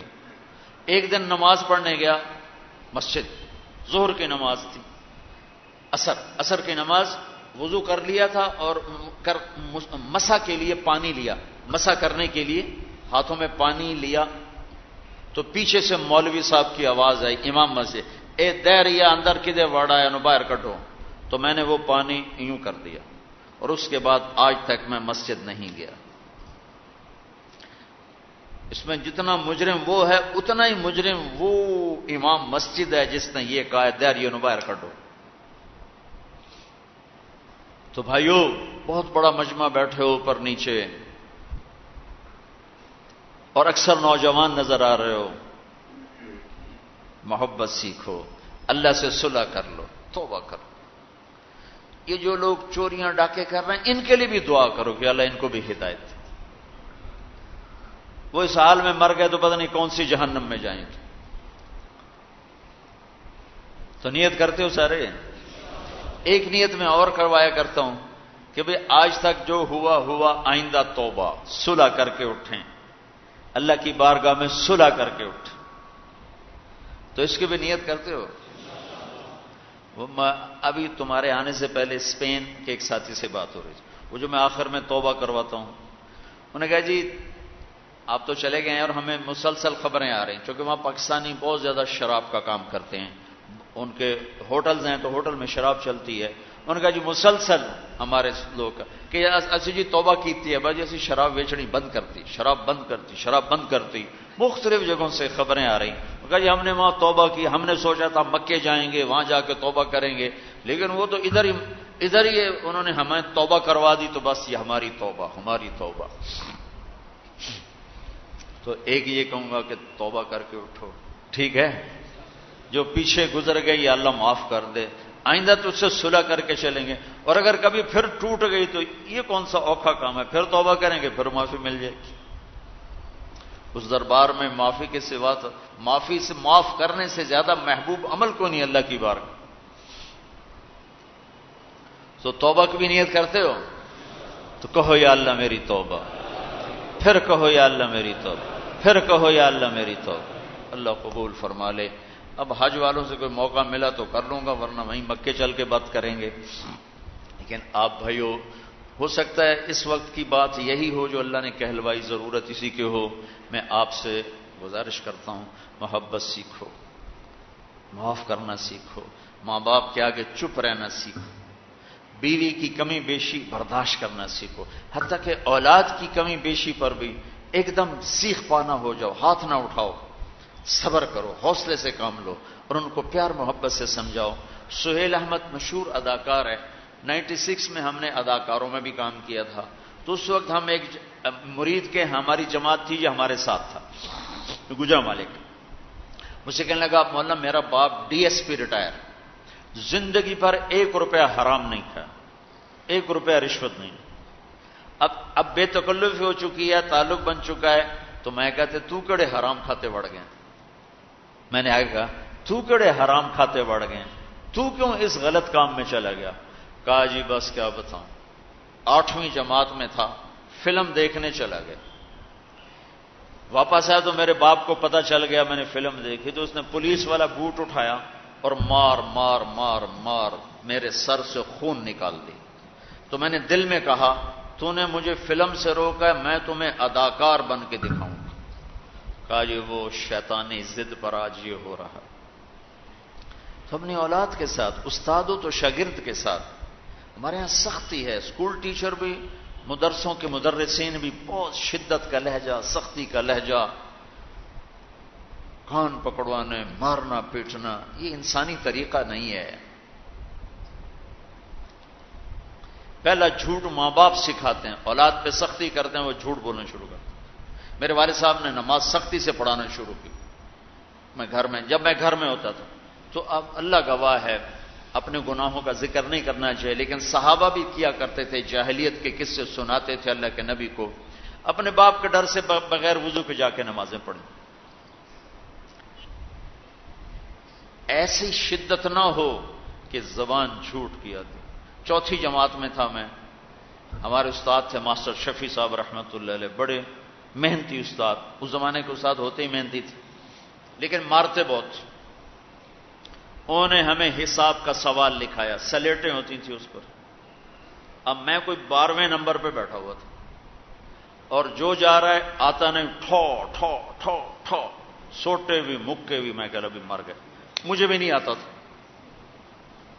ایک دن نماز پڑھنے گیا مسجد، ظہر کی نماز تھی، عصر کی نماز، وضو کر لیا تھا اور مسح کے لیے پانی لیا، مسح کرنے کے لیے ہاتھوں میں پانی لیا. تو پیچھے سے مولوی صاحب کی آواز آئی امام مسجد، اے دہریہ اندر کدے وڑا ہے، نو باہر کٹو. تو میں نے وہ پانی یوں کر دیا، اور اس کے بعد آج تک میں مسجد نہیں گیا. اس میں جتنا مجرم وہ ہے، اتنا ہی مجرم وہ امام مسجد ہے جس نے یہ کہا ہے دہریہ نو باہر کٹو. تو بھائیو بہت بڑا مجمع بیٹھے ہو اوپر نیچے، اور اکثر نوجوان نظر آ رہے ہو. محبت سیکھو، اللہ سے صلح کر لو، توبہ کرو. یہ جو لوگ چوریاں ڈاکے کر رہے ہیں، ان کے لیے بھی دعا کرو کہ اللہ ان کو بھی ہدایت دے. وہ اس حال میں مر گئے تو پتہ نہیں کون سی جہنم میں جائیں گے. تو نیت کرتے ہو سارے؟ ایک نیت میں اور کروایا کرتا ہوں کہ بھئی آج تک جو ہوا آئندہ توبہ، صلح کر کے اٹھیں، اللہ کی بارگاہ میں صلح کر کے اٹھیں. تو اس کی بھی نیت کرتے ہو؟ ابھی تمہارے آنے سے پہلے اسپین کے ایک ساتھی سے بات ہو رہی تھی، وہ جو میں آخر میں توبہ کرواتا ہوں، انہوں نے کہا جی آپ تو چلے گئے ہیں اور ہمیں مسلسل خبریں آ رہی ہیں، چونکہ وہاں پاکستانی بہت زیادہ شراب کا کام کرتے ہیں، ان کے ہوٹلز ہیں تو ہوٹل میں شراب چلتی ہے. انہوں نے کہا جی مسلسل ہمارے لوگ کہ اسی جی توبہ کیتی ہے بھائی، اسی شراب ویچنی بند کرتی، شراب بند کرتی. مختلف جگہوں سے خبریں آ رہی. کہا جی ہم نے وہاں توبہ کی، ہم نے سوچا تھا مکے جائیں گے، وہاں جا کے توبہ کریں گے، لیکن وہ تو ادھر ہی انہوں نے ہمیں توبہ کروا دی. تو بس یہ ہماری توبہ. تو ایک یہ کہوں گا کہ توبہ کر کے اٹھو، ٹھیک ہے؟ جو پیچھے گزر گئی یا اللہ معاف کر دے، آئندہ تو اس سے صلح کر کے چلیں گے. اور اگر کبھی پھر ٹوٹ گئی تو یہ کون سا اوکھا کام ہے، پھر توبہ کریں گے، پھر معافی مل جائے گی. اس دربار میں معافی کے سوا تو معافی سے معاف کرنے سے زیادہ محبوب عمل کو نہیں اللہ کی بارگاہ. تو توبہ کی بھی نیت کرتے ہو تو کہو یا اللہ میری توبہ، پھر کہو یا اللہ میری توبہ، پھر کہو یا اللہ میری توبہ. اللہ قبول فرما لے. اب حج والوں سے کوئی موقع ملا تو کر لوں گا، ورنہ وہیں مکے چل کے بات کریں گے. لیکن آپ بھائیو، ہو سکتا ہے اس وقت کی بات یہی ہو جو اللہ نے کہلوائی، ضرورت اسی کی ہو. میں آپ سے گزارش کرتا ہوں محبت سیکھو، معاف کرنا سیکھو، ماں باپ کے آگے چپ رہنا سیکھو، بیوی کی کمی بیشی برداشت کرنا سیکھو، حتیٰ کہ اولاد کی کمی بیشی پر بھی ایک دم سیخ پانا ہو جاؤ، ہاتھ نہ اٹھاؤ، صبر کرو، حوصلے سے کام لو اور ان کو پیار محبت سے سمجھاؤ. سہیل احمد مشہور اداکار ہے، 96 میں ہم نے اداکاروں میں بھی کام کیا تھا. تو اس وقت ہم ایک مرید کے ہماری جماعت تھی، یہ ہمارے ساتھ تھا، گجرا مالک. مجھ سے کہنے لگا مولانا میرا باپ ڈی ایس پی ریٹائر، زندگی پر 1 روپیہ حرام نہیں کھایا، 1 روپیہ رشوت نہیں. اب بے تکلف ہو چکی ہے، تعلق بن چکا ہے. تو میں کہتے تو کڑے حرام کھاتے بڑھ گئے. میں نے آگے کہا تو کڑے حرام کھاتے بڑھ گئے، تو کیوں اس غلط کام میں چلا گیا؟ کہا جی بس کیا بتاؤں، 8ویں جماعت میں تھا، فلم دیکھنے چلا گیا. واپس آیا تو میرے باپ کو پتہ چل گیا میں نے فلم دیکھی. تو اس نے پولیس والا بوٹ اٹھایا اور مار مار مار مار میرے سر سے خون نکال دی. تو میں نے دل میں کہا تو نے مجھے فلم سے روکا، میں تمہیں اداکار بن کے دکھاؤں گا. کہا جی وہ شیطانی ضد پر آج یہ ہو رہا. تو اپنی اولاد کے ساتھ، استادوں تو شاگرد کے ساتھ ہمارے یہاں سختی ہے. اسکول ٹیچر بھی، مدرسوں کے مدرسین بھی بہت شدت کا لہجہ، سختی کا لہجہ، کان پکڑوانے، مارنا پیٹنا، یہ انسانی طریقہ نہیں ہے. پہلا جھوٹ ماں باپ سکھاتے ہیں، اولاد پہ سختی کرتے ہیں، وہ جھوٹ بولنا شروع کرتے ہیں. میرے والد صاحب نے نماز سختی سے پڑھانا شروع کی. جب میں گھر میں ہوتا تھا تو اب اللہ گواہ ہے اپنے گناہوں کا ذکر نہیں کرنا چاہیے، لیکن صحابہ بھی کیا کرتے تھے، جاہلیت کے قصے سناتے تھے اللہ کے نبی کو، اپنے باپ کے ڈر سے بغیر وضو کے جا کے نمازیں پڑھیں. ایسی شدت نہ ہو کہ زبان جھوٹ کی آتی. 4تھی جماعت میں تھا میں. ہمارے استاد تھے ماسٹر شفیع صاحب رحمۃ اللہ علیہ، بڑے محنتی استاد. اس زمانے کے استاد ہوتے ہی محنتی تھے لیکن مارتے بہت. انہوں نے ہمیں حساب کا سوال لکھایا، سلیٹیں ہوتی تھیں اس پر. اب میں کوئی 12ویں نمبر پہ بیٹھا ہوا تھا اور جو جا رہا ہے آتا نہیں، ٹھو ٹھو ٹھو ٹھو، سوٹے بھی مکے بھی. میں کہہ رہا بھی مر گئے، مجھے بھی نہیں آتا تھا.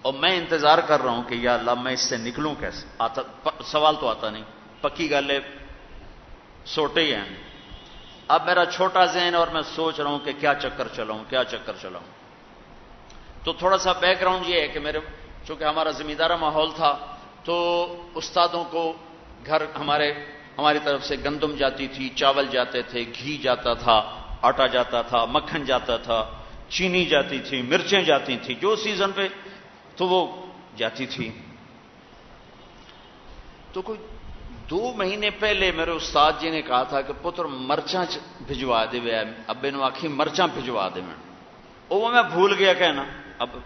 اور میں انتظار کر رہا ہوں کہ یا اللہ میں اس سے نکلوں کیسے. سوال تو آتا نہیں، پکی گل ہے، سوٹے ہی ہیں. اب میرا چھوٹا ذہن اور میں سوچ رہا ہوں کہ کیا چکر چلاؤں، کیا چکر چلاؤں. تو تھوڑا سا بیک گراؤنڈ یہ ہے کہ چونکہ ہمارا زمیندارہ ماحول تھا تو استادوں کو گھر ہماری طرف سے گندم جاتی تھی، چاول جاتے تھے، گھی جاتا تھا، آٹا جاتا تھا، مکھن جاتا تھا، چینی جاتی تھی، مرچیں جاتی تھیں، جو سیزن پہ تو وہ جاتی تھی. تو کوئی 2 مہینے پہلے میرے استاد جی نے کہا تھا کہ پتر مرچاں بھجوا دے. ابے نو آخی مرچاں بھجوا دے. وہ میں بھول گیا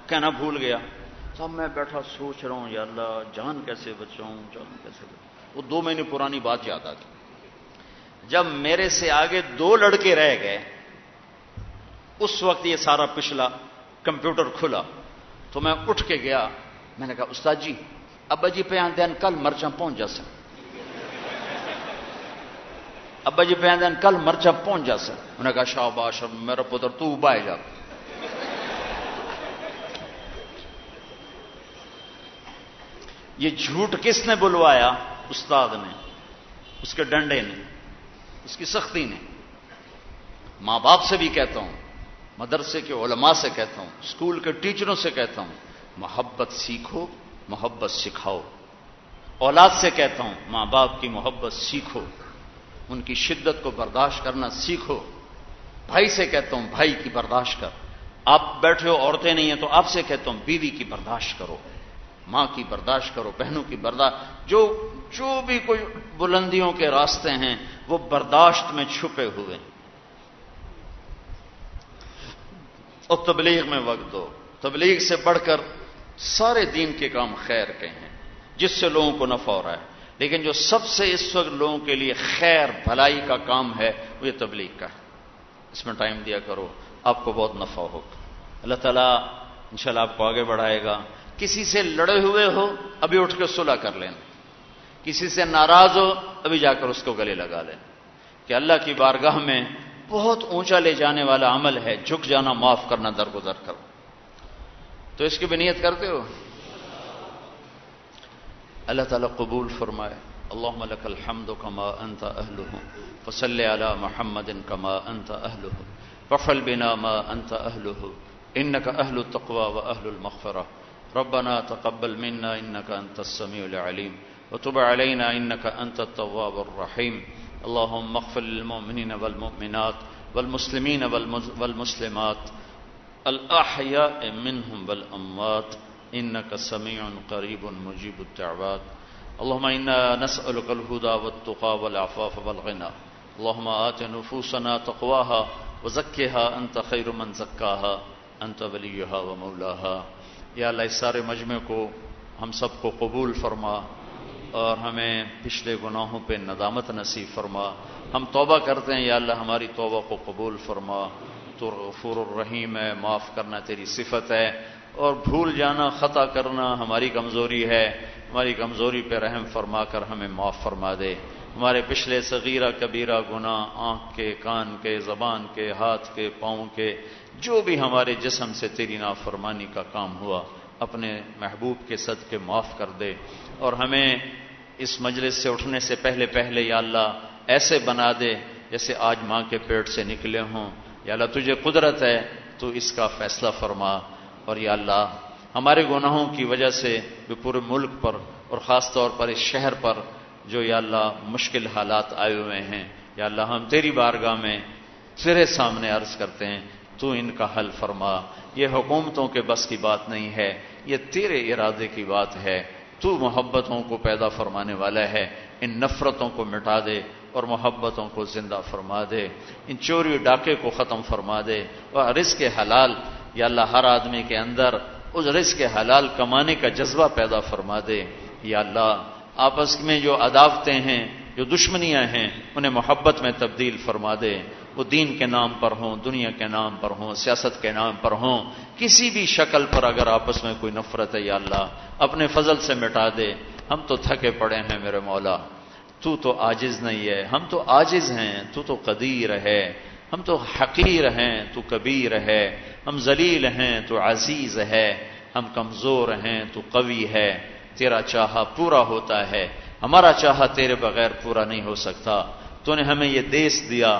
کہنا بھول گیا. تو میں بیٹھا سوچ رہا ہوں یا اللہ جان کیسے بچاؤں، جان کیسے بچاؤں. وہ 2 مہینے پرانی بات یاد آ گئی. جب میرے سے آگے 2 لڑکے رہ گئے، اس وقت یہ سارا پچھلا کمپیوٹر کھلا. تو میں اٹھ کے گیا، میں نے کہا استاد جی ابا جی پہ آندین کل مرچاں پہنچ جا سن. ابا جی پہ آندین کل مرچاں پہنچ جا سن. انہوں نے کہا شاباش میرا پتر تو بائے جا. یہ جھوٹ کس نے بلوایا؟ استاد نے، اس کے ڈنڈے نے، اس کی سختی نے. ماں باپ سے بھی کہتا ہوں، مدرسے کے علماء سے کہتا ہوں، اسکول کے ٹیچروں سے کہتا ہوں، محبت سیکھو، محبت سکھاؤ. اولاد سے کہتا ہوں ماں باپ کی محبت سیکھو، ان کی شدت کو برداشت کرنا سیکھو. بھائی سے کہتا ہوں بھائی کی برداشت کر. آپ بیٹھے ہو عورتیں نہیں ہیں تو آپ سے کہتا ہوں بیوی کی برداشت کرو، ماں کی برداشت کرو، بہنوں کی برداشت. جو بھی کوئی بلندیوں کے راستے ہیں وہ برداشت میں چھپے ہوئے. اور تبلیغ میں وقت دو. تبلیغ سے بڑھ کر سارے دین کے کام خیر کے ہیں جس سے لوگوں کو نفع ہو رہا ہے، لیکن جو سب سے اس وقت لوگوں کے لیے خیر بھلائی کا کام ہے وہ یہ تبلیغ کا ہے. اس میں ٹائم دیا کرو، آپ کو بہت نفع ہوگا. اللہ تعالیٰ انشاءاللہ آپ کو آگے بڑھائے گا. کسی سے لڑے ہوئے ہو ابھی اٹھ کے صلح کر لینا، کسی سے ناراض ہو ابھی جا کر اس کو گلے لگا لینا. کہ اللہ کی بارگاہ میں بہت اونچا لے جانے والا عمل ہے جھک جانا، معاف کرنا، درگزر کر. تو اس کی بھی نیت کرتے ہو؟ اللہ تعالیٰ قبول فرمائے. اللہم لک الحمد کما انت اہلہ فصل علی محمد کما انت اہلہ وفعل بنا ما انت اہلہ انک اہل التقوی و اہل المغفرہ. ربنا تقبل منا انک انت السمیع العلیم وتب علينا إنك أنت التواب الرحيم. اللهم اغفر للمؤمنين والمؤمنات والمسلمين والمسلمات الأحياء منهم والأموات إنك سميع قريب مجيب الدعوات. اللهم إنا نسألك الهدى والتقى والعفاف والغنى. اللهم آت نفوسنا تقواها وزكها أنت خير من زكاها أنت وليها ومولاها. یا اللہ اس سارے مجمع کو ہم سب کو قبول فرما اور ہمیں پچھلے گناہوں پہ ندامت نصیب فرما. ہم توبہ کرتے ہیں یا اللہ ہماری توبہ کو قبول فرما. تو غفور الرحیم ہے، معاف کرنا تیری صفت ہے، اور بھول جانا خطا کرنا ہماری کمزوری ہے. ہماری کمزوری پہ رحم فرما کر ہمیں معاف فرما دے. ہمارے پچھلے صغیرہ کبیرہ گناہ، آنکھ کے، کان کے، زبان کے، ہاتھ کے، پاؤں کے، جو بھی ہمارے جسم سے تیری نافرمانی کا کام ہوا اپنے محبوب کے صدقے معاف کر دے. اور ہمیں اس مجلس سے اٹھنے سے پہلے پہلے یا اللہ ایسے بنا دے جیسے آج ماں کے پیٹ سے نکلے ہوں. یا اللہ تجھے قدرت ہے، تو اس کا فیصلہ فرما. اور یا اللہ ہمارے گناہوں کی وجہ سے جو پورے ملک پر اور خاص طور پر اس شہر پر جو یا اللہ مشکل حالات آئے ہوئے ہیں، یا اللہ ہم تیری بارگاہ میں تیرے سامنے عرض کرتے ہیں تو ان کا حل فرما. یہ حکومتوں کے بس کی بات نہیں ہے، یہ تیرے ارادے کی بات ہے. تو محبتوں کو پیدا فرمانے والا ہے. ان نفرتوں کو مٹا دے اور محبتوں کو زندہ فرما دے. ان چوری ڈاکے کو ختم فرما دے. اور رزق حلال یا اللہ ہر آدمی کے اندر اس رزق حلال کمانے کا جذبہ پیدا فرما دے. یا اللہ آپس میں جو عداوتیں ہیں، جو دشمنیاں ہیں، انہیں محبت میں تبدیل فرما دے. وہ دین کے نام پر ہوں، دنیا کے نام پر ہوں، سیاست کے نام پر ہوں، کسی بھی شکل پر اگر آپس میں کوئی نفرت ہے یا اللہ اپنے فضل سے مٹا دے. ہم تو تھکے پڑے ہیں میرے مولا، تو عاجز نہیں ہے. ہم تو عاجز ہیں، تو قدیر ہے. ہم تو حقیر ہیں، تو کبیر ہے. ہم ذلیل ہیں، تو عزیز ہے. ہم کمزور ہیں، تو قوی ہے. تیرا چاہا پورا ہوتا ہے، ہمارا چاہا تیرے بغیر پورا نہیں ہو سکتا. تو نے ہمیں یہ دیس دیا،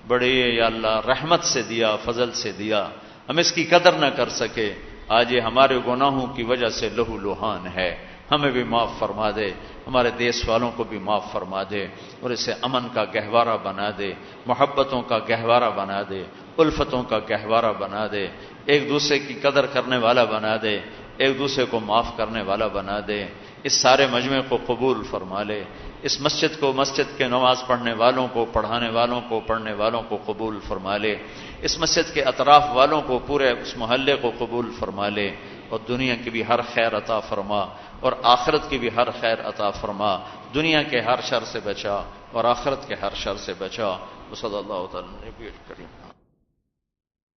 بڑے یا اللہ رحمت سے دیا، فضل سے دیا. ہم اس کی قدر نہ کر سکے. آج یہ ہمارے گناہوں کی وجہ سے لہو لہان ہے. ہمیں بھی معاف فرما دے، ہمارے دیس والوں کو بھی معاف فرما دے، اور اسے امن کا گہوارہ بنا دے، محبتوں کا گہوارہ بنا دے، الفتوں کا گہوارہ بنا دے، ایک دوسرے کی قدر کرنے والا بنا دے، ایک دوسرے کو معاف کرنے والا بنا دے. اس سارے مجمع کو قبول فرما لے. اس مسجد کو، مسجد کے نماز پڑھنے والوں کو، پڑھانے والوں کو، پڑھنے والوں کو قبول فرما لے. اس مسجد کے اطراف والوں کو، پورے اس محلے کو قبول فرما لے. اور دنیا کی بھی ہر خیر عطا فرما، اور آخرت کی بھی ہر خیر عطا فرما. دنیا کے ہر شر سے بچا اور آخرت کے ہر شر سے بچا. صلی اللہ تعالی علیہ وسلم.